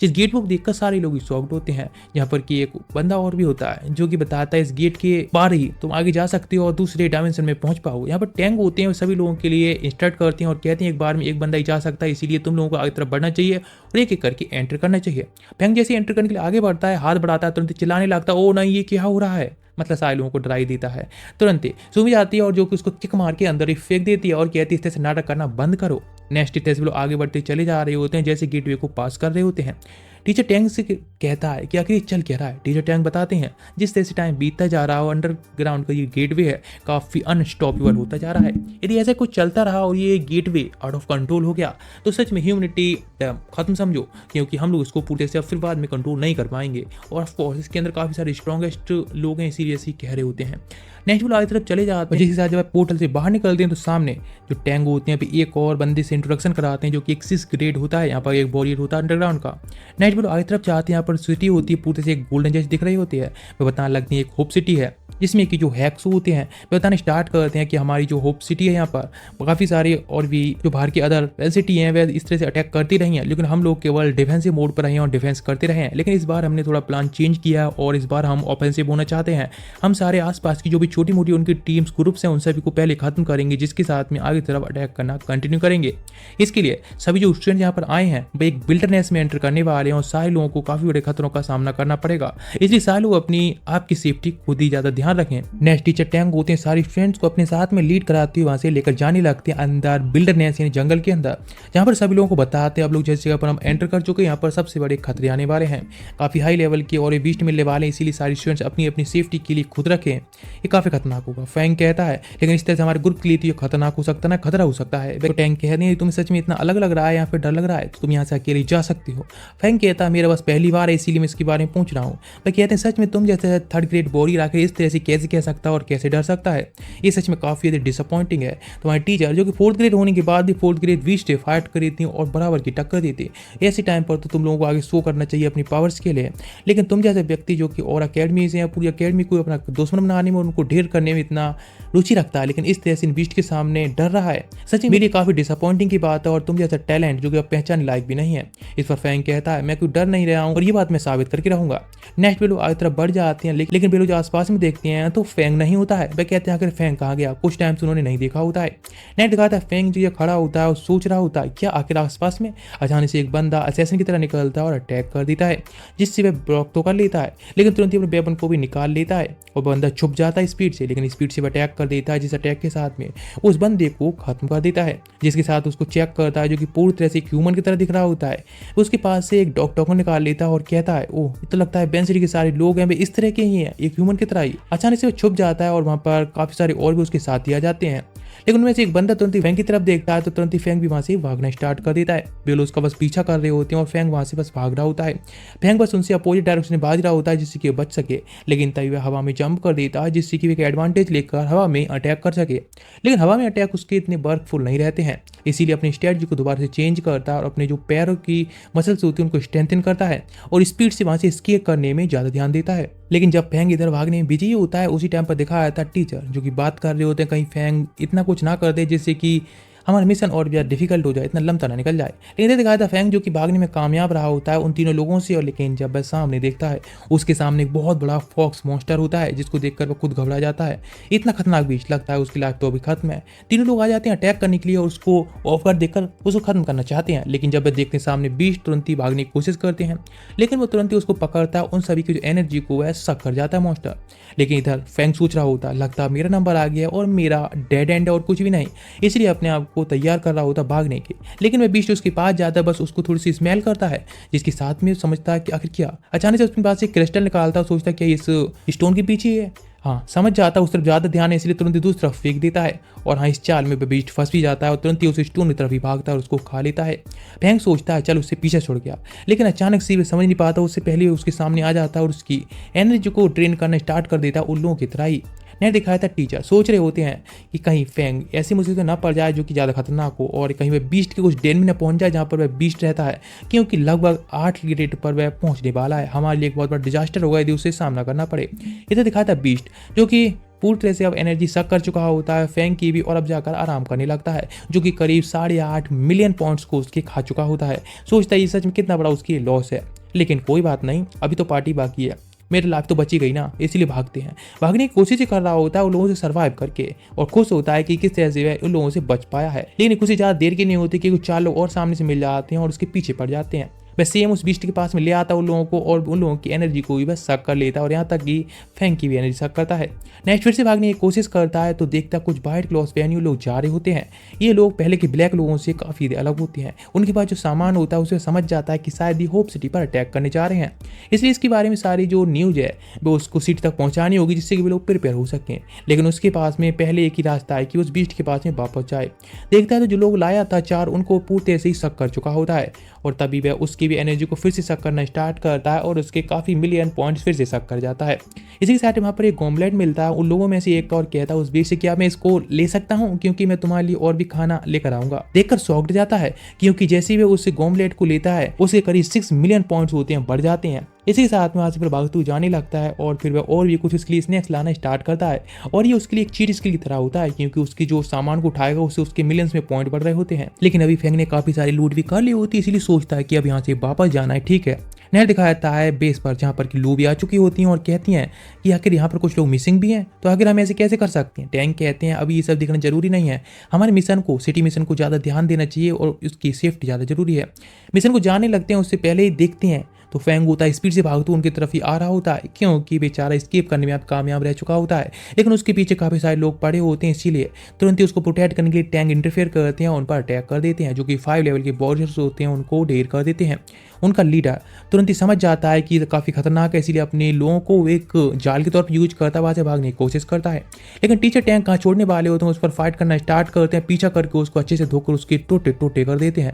जिस गेट को देखकर सारे लोग शॉक्ड होते हैं, जहाँ पर कि एक बंदा और भी होता है जो कि बताता है इस गेट के पार ही तुम आगे जा सकते हो और दूसरे डायमेंशन में पहुंच पाओ। यहाँ पर टैंक होते हैं सभी लोगों के लिए इंस्ट्रक्ट करते हैं और कहते हैं एक बार में एक बंदा ही जा सकता है, इसीलिए तुम लोगों को आगे तरफ बढ़ना चाहिए और एक एक करके एंटर करना चाहिए। फैंग जैसे एंटर करने के लिए आगे बढ़ता है, हाथ बढ़ाता है, तुरंत चिल्लाने लगता है ओ नहीं ये क्या हो रहा है, मतलब सारे लोगों को डराई देता है। तुरंत ही सुमी जाती है और जो कि उसको किक मार के अंदर ही फेंक देती है और कहती है इस तरह से नाटक करना बंद करो। नेक्स्ट तरह से लोग आगे बढ़ते चले जा रहे होते हैं जैसे गेटवे को पास कर रहे होते हैं। टीचर टैंक से कहता है कि आखिर ये चल क्या रहा है। टीचर टैंक बताते हैं जिस तरह से टाइम बीतता जा रहा हो अंडरग्राउंड का ये गेटवे है काफ़ी अनस्टॉपेबल होता जा रहा है। यदि ऐसा कुछ चलता रहा और ये गेटवे आउट ऑफ कंट्रोल हो गया तो सच में ह्यूमैनिटी खत्म समझो, क्योंकि हम लोग इसको पूरे से फिर बाद में कंट्रोल नहीं कर पाएंगे। और ऑफकोर्स इसके अंदर काफ़ी सारे स्ट्रॉन्गेस्ट लोग हैं इसीलिए ऐसे कह रहे होते हैं। नेक्स्ट आगे तरफ चले जाते हैं, जैसे जब पोर्टल से बाहर निकलते हैं तो सामने जो टैंग होते हैं एक और बंदे से इंट्रोडक्शन कराते हैं जो कि एक 6 ग्रेड होता है। यहाँ पर एक वॉरियर होता है अंडरग्राउंड का। नेक्स्ट आगे तरफ जाते हैं, यहाँ पर सिटी होती है पूरे से एक गोल्डन जैसी दिख रही होती है। वे बताने लगती है एक होप सिटी है जिसमें कि जो हैक्स होते हैं वे बताने स्टार्ट करते हैं कि हमारी जो होप सिटी है यहाँ पर काफ़ी सारे और भी जो बाहर की अदर सिटी हैं वे इस तरह से अटैक करती रही हैं, लेकिन हम लोग केवल डिफेंसिव मोड पर रहे हैं और डिफेंस करते रहे हैं। लेकिन इस बार हमने थोड़ा प्लान चेंज किया और इस बार हम ऑफेंसिव होना चाहते हैं। हम सारे आसपास की जो भी छोटी मोटी उनकी टीम्स ग्रुप्स हैं उन सभी को पहले खत्म करेंगे, जिसके साथ में आगे तरफ अटैक करना कंटिन्यू करेंगे। इसके लिए सभी जो स्टूडेंट यहाँ पर आए हैं वे एक बिल्डरनेस में एंटर करने वाले हैं और सारे लोगों को काफ़ी बड़े खतरों का सामना करना पड़ेगा, इसलिए सारे लोग अपनी आपकी सेफ्टी खुद ही ज़्यादा ध्यान रखें। नेक्स्ट टीचर टैंक होते हैं सारे स्टूडेंट्स को अपने साथ में लीड कराते हुए वहाँ से लेकर जाने लगते हैं अंदर बिल्डरनेस यानी जंगल के अंदर, जहाँ पर सभी लोगों को बताते हैं अब लोग जिस जगह पर हम एंटर कर चुके हैं यहाँ पर सबसे बड़े खतरे आने वाले हैं, काफ़ी हाई लेवल के और ये बीस्ट मिलने वाले हैं, इसीलिए सारे स्टूडेंट्स अपनी अपनी सेफ्टी के लिए खुद रखें, ये काफ़ी खतरनाक होगा। फैंग कहता है लेकिन इस तरह से हमारे ग्रुप के लिए तो ये खतरनाक हो सकता है ना, खतरा हो सकता है। तो टैंक कह रही है तुम्हें सच में इतना अलग लग रहा है या फिर डर लग रहा है तो तुम यहाँ से अकेले जा सकती हो। फैंग कहता है मेरा बस पहली बार है इसीलिए मैं इसके बारे में पूछ रहा हूँ। वह कहते हैं सच में तुम जैसे 3rd ग्रेड बॉडी रखकर इस तरह से कैसे कह सकता है और कैसे डर सकता है, ये सच में काफ़ी ज़्यादा डिसअपॉइंटिंग है। तुम्हारे टीचर जो कि 4th ग्रेड होने के बाद भी 4th ग्रेड वीस से फाइट करी थी और बराबर की टक्कर दी थी। ऐसे टाइम पर तो तुम लोगों को आगे शो करना चाहिए अपनी पावर्स के लिए, लेकिन तुम जैसे व्यक्ति जो कि और अकेडमीज हैं पूरी अकेडमी को अपना दुश्मन बनाने में उनको ढेर करने में इतना रुचि रखता है, लेकिन इस तरह से इन बीस्ट के सामने डर रहा है, सच में मेरी काफ़ी डिसअपॉइंटिंग की बात है और तुम जैसा टैलेंट जो कि अब पहचान लायक भी नहीं है। इस पर फैंग कहता है मैं कोई डर नहीं रहा हूँ और ये बात मैं साबित करके रहूंगा। नेक्स्ट बेलो आगे तरफ बढ़ जाते हैं, लेकिन बेलो जो आसपास में देखते हैं तो फैंग नहीं होता है। वह कहते हैं आखिर फैंग कहाँ गया, कुछ टाइम से उन्होंने नहीं देखा होता है। नेक्स्ट दिखाता है फैंग जो ये खड़ा होता है और सोच रहा होता है क्या आखिर आसपास में अचानक से एक बंदा असैसिन की तरह निकलता है और अटैक कर देता है, जिससे वह ब्लॉक तो कर लेता है लेकिन तुरंत ही अपने वेपन को भी निकाल लेता है और बंदा छुप जाता है स्पीड से, लेकिन स्पीड से अटैक कर देता है, जिस अटैक के साथ में उस बंदे को खत्म कर देता है। जिसके साथ उसको चेक करता है जो कि पूरी तरह से एक ह्यूमन की तरह दिख रहा होता है। उसके पास से एक डॉक्टर को निकाल लेता है और कहता है ओह तो लगता है बेंसिटी के सारे लोग हैं वे इस तरह के ही हैं, एक ह्यूमन की तरह ही। अचानक से वो छुप जाता है और वहाँ पर काफ़ी सारे और भी उसके साथी आ जाते हैं। लेकिन उनमें से एक बंदा तुरंत ही फैंग की तरफ देखता है तो तुरंत ही फैंग भी वहाँ से भागना स्टार्ट कर देता है। वे लोग उसका बस पीछा कर रहे होते हैं और फैंग वहाँ से बस भाग रहा होता है। फैंग बस उनसे अपोजिट डायरेक्शन में भाग रहा होता है जिससे कि वो बच सके, लेकिन तभी वह हवा में जंप कर देता है जिससे कि वे एक एडवांटेज लेकर हवा में अटैक कर सके। लेकिन हवा में अटैक उसके इतने वर्कफुल नहीं रहते हैं, इसीलिए अपनी स्ट्रेटजी को दोबारा से चेंज करता है और अपने जो पैरों की मसल्स होती है उनको स्ट्रेंथन करता है और स्पीड से वहाँ से स्केप करने में ज़्यादा ध्यान देता है। लेकिन जब फैंग इधर भागने में बिजी होता है उसी टाइम पर दिखाया जाता है टीचर जो कि बात कर रहे होते हैं कहीं फैंग इतना कुछ ना कर दे जिससे कि हमारा मिशन और भी ज़्यादा डिफिकल्ट हो जाए, इतना लंबा ना निकल जाए। लेकिन इधर दिखाया था फैंग जो कि भागने में कामयाब रहा होता है उन तीनों लोगों से, और लेकिन जब वह सामने देखता है उसके सामने एक बहुत बड़ा फॉक्स मॉन्स्टर होता है जिसको देखकर वह खुद घबरा जाता है। इतना खतरनाक बीच लगता है उसकी लाइफ तो अभी खत्म है। तीनों लोग आ जाते हैं अटैक करने के लिए और उसको ऑफ गार्ड देखकर उसको खत्म करना चाहते हैं, लेकिन जब वह देखते हैं सामने बीच तुरंत ही भागने की कोशिश करते हैं, लेकिन वो तुरंत ही उसको पकड़ता है। उन सभी की जो एनर्जी को वह सक कर जाता है मॉन्स्टर। लेकिन इधर फैंग सोच रहा होता है लगता है मेरा नंबर आ गया और मेरा डेड एंड और कुछ भी नहीं, इसलिए अपने आप को तैयार कर रहा होता भागने के। लेकिन वह बीच उसके पास जाता है, बस उसको थोड़ी सी स्मेल करता है जिसके साथ में समझता है कि आखिर क्या। अचानक से उसके पास एक क्रिस्टल निकालता है, सोचता है क्या इस स्टोन के पीछे है। हाँ समझ जाता है उस तरफ ज़्यादा ध्यान है इसलिए तुरंत ही दूसरी तरफ फेंक देता है और हाँ इस चाल में वह बीच फंस भी जाता है और तुरंत ही उस स्टोन की तरफ ही भागता है और उसको खा लेता है। फैंग सोचता है चल उससे पीछे छोड़ गया, लेकिन अचानक से वह समझ नहीं पाता, उससे पहले उसके सामने आ जाता है और उसकी एनर्जी को ड्रेन करना स्टार्ट कर देता है उन लोगों की तरह ही। नहीं दिखाया था टीचर सोच रहे होते हैं कि कहीं फैंग ऐसी मुसीबत ना पड़ जाए जो कि ज़्यादा खतरनाक हो और कहीं वह बीस्ट के कुछ डेन में न पहुंच जाए जहाँ पर वह बीस्ट रहता है, क्योंकि लगभग 8 की रेट पर वह पहुंचने वाला है। हमारे लिए एक बहुत बड़ा डिजास्टर होगा यदि उससे सामना करना पड़े। इधर दिखाया था बीस्ट जो कि पूरी तरह से अब एनर्जी सक कर चुका होता है फैंग की भी, और अब जाकर आराम करने लगता है जो कि करीब 8.5 मिलियन पॉइंट्स को उसके खा चुका होता है। सोचता है ये सच में कितना बड़ा उसकी लॉस है, लेकिन कोई बात नहीं अभी तो पार्टी बाकी है, मेरी लाइफ तो बची गई ना, इसलिए भागते हैं। भागने की कोशिश कर रहा होता है उन लोगों से सर्वाइव करके और खुश होता है कि किस तरह से वह उन लोगों से बच पाया है। लेकिन खुशी ज़्यादा देर की नहीं होती क्योंकि 4 लोग और सामने से मिल जाते हैं और उसके पीछे पड़ जाते हैं। वह सेम उस बीस्ट के पास में ले आता है उन लोगों को और उन लोगों की एनर्जी को भी वह सक कर लेता है और यहाँ तक कि फैंग की भी एनर्जी सक करता है। नेक्स्ट फिर से भागने की कोशिश करता है तो देखता कुछ वाइट क्लॉथ पहने लोग जा रहे होते हैं। ये लोग पहले के ब्लैक लोगों से काफ़ी अलग होते हैं, उनके पास जो सामान होता है उसे समझ जाता है कि शायद ये होप सिटी पर अटैक करने जा रहे हैं, इसलिए इसके बारे में सारी जो न्यूज़ है वो उसको सिटी तक पहुँचानी होगी जिससे कि वे लोग प्रिपेयर हो सकें। लेकिन उसके पास में पहले एक ही रास्ता है कि उस बीस्ट के पास में वापस जाए। देखता है तो जो लोग लाया था 4 उनको पूरी तरह से ही सक कर चुका होता है और तभी वह उसकी भी एनर्जी को फिर से सक करना स्टार्ट करता है और उसके काफ़ी मिलियन पॉइंट्स फिर से सक कर जाता है। इसी के साथ वहाँ पर एक गॉम्बलेट मिलता है, उन लोगों में से एक और कहता है उस बीच से क्या मैं इसको ले सकता हूँ क्योंकि मैं तुम्हारे लिए और भी खाना लेकर आऊँगा। देखकर शॉक्ड जाता है क्योंकि जैसे ही वह उस गॉम्बलेट को लेता है उसके करीब 6 मिलियन पॉइंट्स होते हैं, बढ़ जाते हैं। इसी के साथ में वहाँ से फिर भागतू जाने लगता है और फिर वह और भी कुछ उसके लिए स्नैक्स लाना स्टार्ट करता है और ये उसके लिए एक चीट स्किल की तरह होता है क्योंकि उसकी जो सामान को उठाएगा उससे उसके मिलियंस में पॉइंट बढ़ रहे होते हैं। लेकिन अभी फैंग ने काफ़ी सारी लूट भी कर ली होती है, इसीलिए सोचता है कि अब यहाँ से वापस जाना है। ठीक है, नहर दिखाया जाता है बेस पर जहाँ पर कि लू भी आ चुकी होती हैं और कहती हैं कि आखिर यहाँ पर कुछ लोग मिसिंग भी हैं, तो आखिर हम ऐसे कैसे कर सकते हैं। टैंक कहते हैं अभी ये सब देखना जरूरी नहीं है, हमारे मिशन को सिटी मिशन को ज़्यादा ध्यान देना चाहिए और उसकी सेफ्टी ज़्यादा जरूरी है। मिशन को जाने लगते हैं उससे पहले ही देखते हैं तो फैंग होता है स्पीड से भागते उनकी तरफ ही आ रहा होता है क्योंकि बेचारा एस्केप करने में अब कामयाब रह चुका होता है, लेकिन उसके पीछे काफ़ी सारे लोग पड़े होते हैं, इसीलिए तुरंत ही उसको प्रोटेक्ट करने के लिए टैंक इंटरफेयर करते हैं और उन पर अटैक कर देते हैं जो कि 5 लेवल के वॉरियर्स होते हैं उनको ढेर कर देते हैं। उनका लीडर तुरंत ही समझ जाता है कि ये काफ़ी खतरनाक है, इसीलिए अपने लोगों को एक जाल के तौर पर यूज करता है, वहाँ से भागने की कोशिश करता है। लेकिन टीचर टैंक कहाँ छोड़ने वाले होते हैं उस पर फाइट करना स्टार्ट करते हैं, पीछा करके उसको अच्छे से धोकर उसके टोटे टोटे कर देते हैं।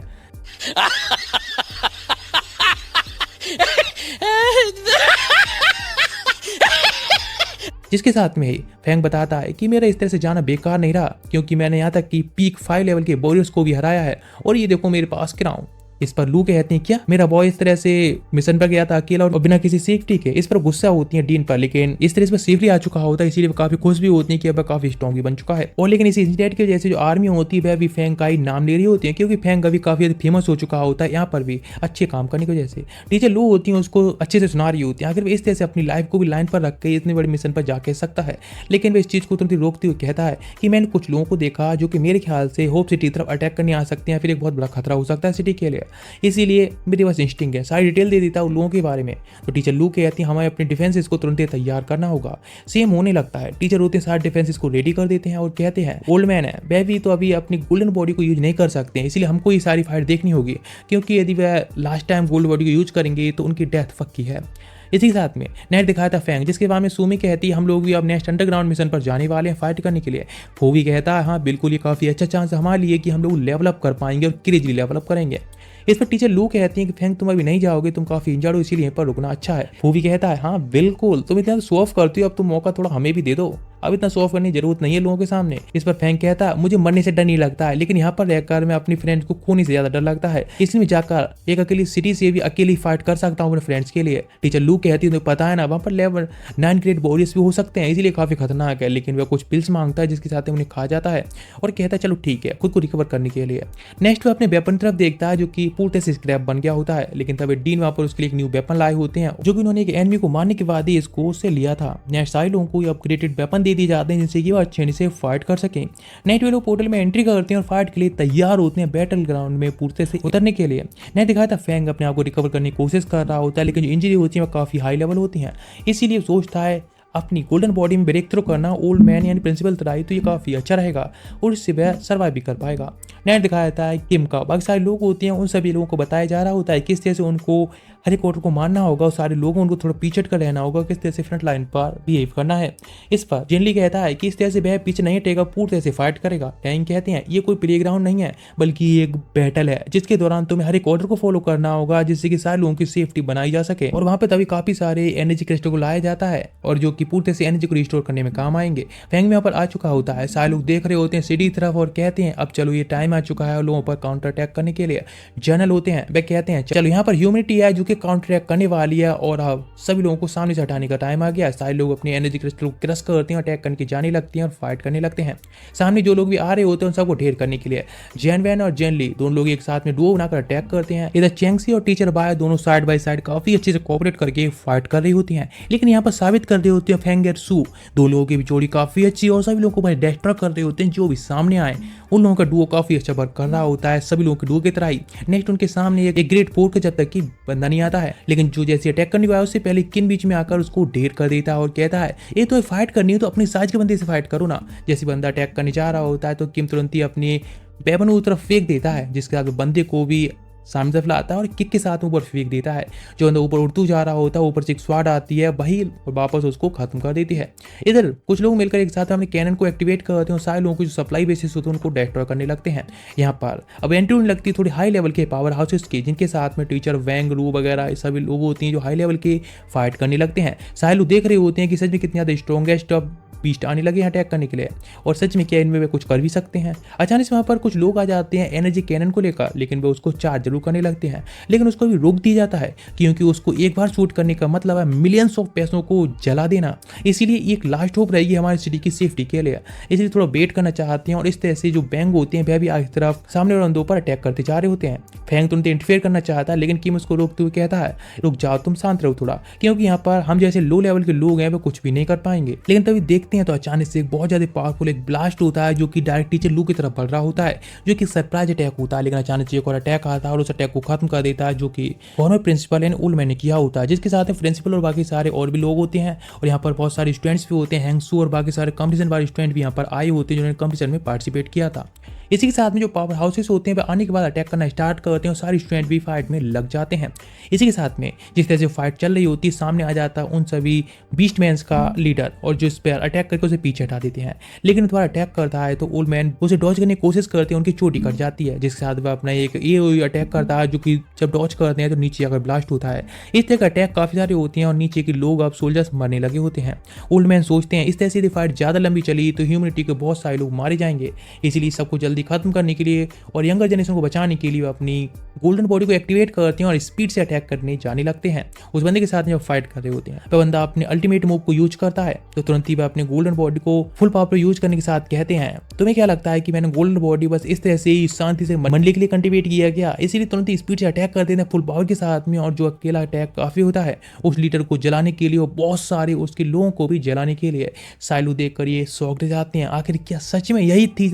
जिसके साथ में ही फैंग बताता है कि मेरा इस तरह से जाना बेकार नहीं रहा क्योंकि मैंने यहाँ तक कि पीक 5 लेवल के वॉरियर्स को भी हराया है और ये देखो मेरे पास क्या हूँ। इस पर लू कहते हैं क्या मेरा बॉय इस तरह से मिशन पर गया था अकेला और बिना किसी सेफ्टी के। इस पर गुस्सा होती है डीन पर, लेकिन इस तरह से सेफली आ चुका होता है इसीलिए वो काफी खुश भी होती है कि अब काफी स्ट्रॉन्ग भी बन चुका है। और लेकिन इस इंसिडेंट की वजह से जो आर्मी होती है वह भी फैंग का ही नाम ले रही होती है क्योंकि फैंग अभी काफी फेमस हो चुका होता है यहाँ पर भी अच्छे काम करने की वजह से। टीचर लू होती है उसको अच्छे से सुना रही होती है, आखिर वो इस तरह से अपनी लाइफ को भी लाइन पर रख के इतने बड़े मिशन पर जा सकता है। लेकिन वह इस चीज़ को तुरंत रोकते हुए कहता है कि मैंने कुछ लोगों को देखा जो कि मेरे ख्याल से होप सिटी तरफ अटैक करने आ सकते हैं, फिर एक बहुत बड़ा खतरा हो सकता है सिटी के लिए, इसीलिए मेरे पास इंस्टिंक्ट है। सारी डिटेल दे देता है उन लोगों के बारे में। तो टीचर लू कहती है हमें अपने डिफेंसेस को तुरंत तैयार करना होगा। सेम होने लगता है, टीचर होते हैं सारे डिफेंसेस को रेडी कर देते हैं और कहते हैं ओल्ड मैन है वह भी तो अभी अपनी गोल्डन बॉडी को यूज नहीं कर सकते हैं, इसलिए हमको ये सारी फाइट देखनी होगी क्योंकि यदि वह लास्ट टाइम गोल्ड बॉडी को यूज करेंगे तो उनकी डेथ पक्की है। इसी के साथ में नेट दिखाया था फैंग, जिसके बाद में सुमी कहती है हम लोग भी अब नेक्स्ट अंडरग्राउंड मिशन पर जाने वाले हैं फाइट करने के लिए। फोवी कहता है हाँ बिल्कुल, ये काफ़ी अच्छा चांस है हमारे लिए कि हम लोग लेवलअप कर पाएंगे और क्रेजली लेवलअप करेंगे। इस पर टीचर लू कहती है कि फैंग तुम अभी नहीं जाओगे, तुम काफी इंजर्ड हो, इसीलिए यहीं पर रुकना अच्छा है। फूवी कहता है हाँ बिल्कुल, तुम इतना शो ऑफ करती हो, अब तुम मौका थोड़ा हमें भी दे दो, अब इतना शो ऑफ करने की जरूरत नहीं है लोगों के सामने। इस पर फैंग कहता है मुझे मरने से डर नहीं लगता है, लेकिन यहाँ पर रहकर मैं अपनी फ्रेंड को खोने से ज्यादा डर लगता है, इसलिए मैं जाकर एक अकेली सिटी से भी अकेली फाइट कर सकता हूँ अपने फ्रेंड्स के लिए। टीचर लू कहती है तुम्हें पता है ना वहाँ पर लेवल 9 ग्रेड वॉरियर्स भी हो सकते हैं, इसीलिए काफी खतरनाक है। लेकिन वह कुछ पिल्स मांगता है जिसके साथ उन्हें खा जाता है और कहता है चलो ठीक है, खुद को रिकवर करने के लिए। नेक्स्ट वो अपने वेपन तरफ देखता है जो कि पूरे से स्क्रैप बन गया होता है, लेकिन तब डीन वहाँ पर उसके लिए एक न्यू वेपन लाए होते हैं जो कि उन्होंने एक एनिमी को मारने के बाद ही इसको उससे लिया था। नेक्स्ट सारे लोगों को अपग्रेडेड वेपन दे दिए जाते हैं जिनसे कि वो अच्छे से फाइट कर सके। नेट वे लोग पोर्टल में एंट्री करते हैं और फाइट के लिए तैयार होते हैं बैटल ग्राउंड में पूर्ते से उतरने के लिए। नेट दिखाया था फैंग अपने आप को रिकवर करने की कोशिश कर रहा होता है, लेकिन जो इंजरी होती है वो काफी हाई लेवल होती है, इसीलिए सोचता है अपनी गोल्डन बॉडी में ब्रेक थ्रू करना ओल्ड मैन यानी प्रिंसिपल तराई तो ये काफ़ी अच्छा रहेगा और इससे वह सर्वाइव भी कर पाएगा। नेट दिखाया जाता है किम का बाकी सारे लोग होते हैं उन सभी लोगों को बताया जा रहा होता है किस तरह से उनको हर एक ऑर्डर को मानना होगा और सारे लोगों उनको थोड़ा पीछे कर रहना होगा, किस तरह से फ्रंट लाइन पर बिहेव करना है। इस पर जिनली कहता है कि इस तरह से वह पीछे नहीं हटेगा, पूरी तरह से फाइट करेगा। टैंग कहते हैं ये कोई प्ले ग्राउंड नहीं है बल्कि एक बैटल है जिसके दौरान तुम्हें हर एक ऑर्डर को फॉलो करना होगा जिससे कि सारे लोगों की सेफ्टी बनाई जा सके। और वहाँ पे तभी काफी सारे एनर्जी क्रिस्टल को लाया जाता है और जो कि पूरी तरह से एनर्जी को रिस्टोर करने में काम आएंगे। फैंग में यहाँ पर आ चुका होता है, सारे लोग देख रहे होते हैं सिटी की तरफ और कहते हैं अब चलो ये टाइम आ चुका है और लोगों पर काउंटर अटैक करने के लिए। जनरल होते हैं वे कहते हैं चलो यहाँ पर ह्यूमैनिटी है जो कि काउंटर अटैक करने वाली है और अब सभी लोगों को सामने से हटाने का टाइम आ गया। सारे लोग अपनी एनर्जी क्रिस्टल को क्रश करते हैं, अटैक करने की जाने लगती हैं और फाइट करने लगते हैं। सामने जो लोग भी आ रहे होते हैं उन सबको ढेर करने के लिए जैन वैन और जैन ली दोनों लोग एक साथ में डुओ बनाकर अटैक करते हैं। इधर चेंगसी और टीचर बाय दोनों साइड बाय साइड काफी अच्छे से कोऑपरेट करके फाइट कर रही होती हैं, लेकिन यहाँ पर साबित कर रहे होते हैं फेंग और सू दो लोगों की जोड़ी काफी अच्छी और सभी लोगों को डिस्ट्रॉय कर रहे होते हैं। जो भी सामने आए उन लोगों का डुओ काफी अच्छा वर्क कर रहा होता है, सभी लोगों के डुओ की तरह ही। नेक्स्ट उनके सामने एक ग्रेड 4 का जब तक कि बंदा नहीं आता है, लेकिन जो जैसे अटैक करने वाला उससे पहले किन बीच में आकर उसको ढेर कर देता है और कहता है ये तो फाइट करनी है तो अपनी साइज के बंदे से फाइट करो ना। जैसे बंदा अटैक करने जा रहा होता है तो किम तुरंत ही अपनी वेपन उस तरफ फेंक देता है जिसके साथ बंदे को भी सामने से लाता है और किक के साथ ऊपर फेंक देता है। जो बंदा ऊपर उड़तू जा रहा होता है ऊपर से एक स्वाड आती है वही और वापस उसको खत्म कर देती है। इधर कुछ लोग मिलकर एक साथ अपने कैनन को एक्टिवेट करते हैं और सारे लोगों को जो सप्लाई बेसिस होते हैं उनको डिस्ट्रॉय करने लगते हैं। यहाँ पर अब एंट्री होने लगती है थोड़ी हाई लेवल के पावर हाउसेस की जिनके साथ में टीचर वैंग रू वगैरह सभी लोग होते हैं जो हाई लेवल के फाइट करने लगते हैं। सारे लोग देख रहे होते हैं कि सच में कितनी ज़्यादा स्ट्रॉन्गेस्ट बीस्ट आने लगे हैं अटैक करने के लिए और सच में क्या इनमें वे कुछ कर भी सकते हैं। अचानक से वहाँ पर कुछ लोग आ जाते हैं एनर्जी कैनन को लेकर, लेकिन वे उसको चार्ज जरूर करने लगते हैं, लेकिन उसको भी रोक दिया जाता है क्योंकि उसको एक बार शूट करने का मतलब है मिलियंस ऑफ पैसों को जला देना, इसीलिए एक लास्ट होप रहेगी हमारी सिटी की सेफ्टी के लिए, इसलिए थोड़ा वेट करना चाहते हैं। और इस तरह से जो बैंग होते हैं वह भी आगे तरफ सामने और बंदों पर अटैक करते जा रहे होते हैं। फैंग तुरंत इंटरफेयर करना चाहता है लेकिन किम उसको रोकते हुए कहता है रुक जाओ तुम शांत रहो थोड़ा, क्योंकि यहाँ पर हम जैसे लो लेवल के लोग हैं वो कुछ भी नहीं कर पाएंगे। लेकिन तभी देखते हैं तो अचानक से बहुत ज्यादा पावरफुल एक ब्लास्ट होता है जो कि डायरेक्ट टीचर लू की तरफ बढ़ रहा होता है जो कि सरप्राइज अटैक होता है, लेकिन अचानक से एक और अटैक आता है और उस अटैक को खत्म कर देता है जो कि former principal and old man ने किया होता है, जिसके साथ में प्रिंसिपल और बाकी सारे और भी लोग होते हैं और यहाँ पर बहुत सारे स्टूडेंट्स भी होते हैं। हैंगसू और बाकी सारे कॉम्पिटिशन वाले स्टूडेंट भी यहाँ पर आए होते हैं जिन्होंने कॉम्पिटिशन में पार्टिसिपेट किया था। इसी के साथ में जो पावर हाउसेस होते हैं वे आने के बाद अटैक करना स्टार्ट करते हैं और सारे स्टूडेंट भी फाइट में लग जाते हैं। इसी के साथ में जिस तरह से फाइट चल रही होती है सामने आ जाता है उन सभी बीस्ट मैन्स का लीडर और जो इस पर अटैक करके उसे पीछे हटा देते हैं, लेकिन दोबारा अटैक करता है तो ओल्ड मैन उसे डॉज करने की कोशिश करते हैं, उनकी चोटी कट जाती है जिसके साथ वह अपना एक ये अटैक करता है जो कि जब डॉज करते हैं तो नीचे आकर ब्लास्ट होता है। इस तरह का अटैक काफी सारे होते हैं और नीचे के लोग अब सोल्जर्स मरने लगे होते हैं। ओल्ड मैन सोचते हैं इस तरह से फाइट ज्यादा लंबी चली तो ह्यूमैनिटी के बहुत सारे लोग मारे जाएंगे, इसीलिए सबको जल्दी खत्म करने के लिए और यंगर जनरेशन को बचाने के लिए वो अपनी गोल्डन बॉडी को एक्टिवेट करते हैं और स्पीड से अटैक करने जाने लगते हैं। उस बंदे के साथ जब फाइट कर रहे होते हैं तो बंदा अपने अल्टीमेट मूव को यूज करता है तो तुरंत ही वह अपने गोल्डन बॉडी को फुल पावर पर यूज करने के साथ कहते हैं तुम्हें क्या लगता है कि मैंने गोल्डन बॉडी बस इस तरह से ही शांति से मंडली के लिए कंट्रीब्यूट किया गया, इसीलिए तुरंत ही स्पीड से अटैक करते हैं फुल पावर के साथ में। और जो अकेला अटैक काफी होता है उस लीडर को जलाने के लिए और बहुत सारे उसके लोगों को भी जलाने के लिए। साइलू देखकर ये शॉक्ड हो जाते हैं, आखिर क्या सच में यही थी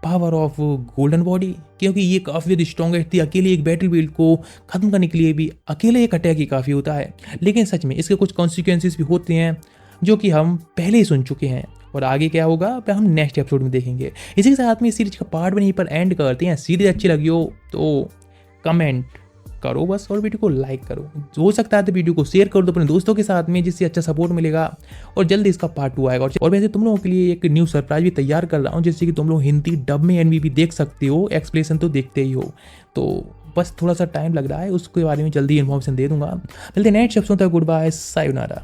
पावर ऑफ गोल्डन बॉडी, क्योंकि ये काफ़ी स्ट्रॉन्गेस्ट थी। अकेले एक बैटल फील्ड को खत्म करने के लिए भी अकेले एक अटैक ही काफ़ी होता है, लेकिन सच में इसके कुछ कॉन्सिक्वेंसेस भी होते हैं जो कि हम पहले ही सुन चुके हैं और आगे क्या होगा वह हम नेक्स्ट एपिसोड में देखेंगे। इसी के साथ में इस सीरीज का पार्ट 1 यहीं पर एंड करते हैं। सीरीज अच्छी लगी हो तो कमेंट करो बस और वीडियो को लाइक करो। हो सकता है तो वीडियो को शेयर कर दो अपने दोस्तों के साथ में, जिससे अच्छा सपोर्ट मिलेगा और जल्दी इसका पार्ट 2 आएगा। और वैसे तुम लोगों के लिए एक न्यू सरप्राइज भी तैयार कर रहा हूँ, जिससे कि तुम लोग हिंदी डब में एनवी भी देख सकते हो, एक्सप्लेनेशन तो देखते ही हो। तो बस थोड़ा सा टाइम लग रहा है, उसके बारे में जल्दी इन्फॉर्मेशन दे दूंगा। मिलते नेक्स्ट एपिसोड तक, गुड बाय, सायोनारा।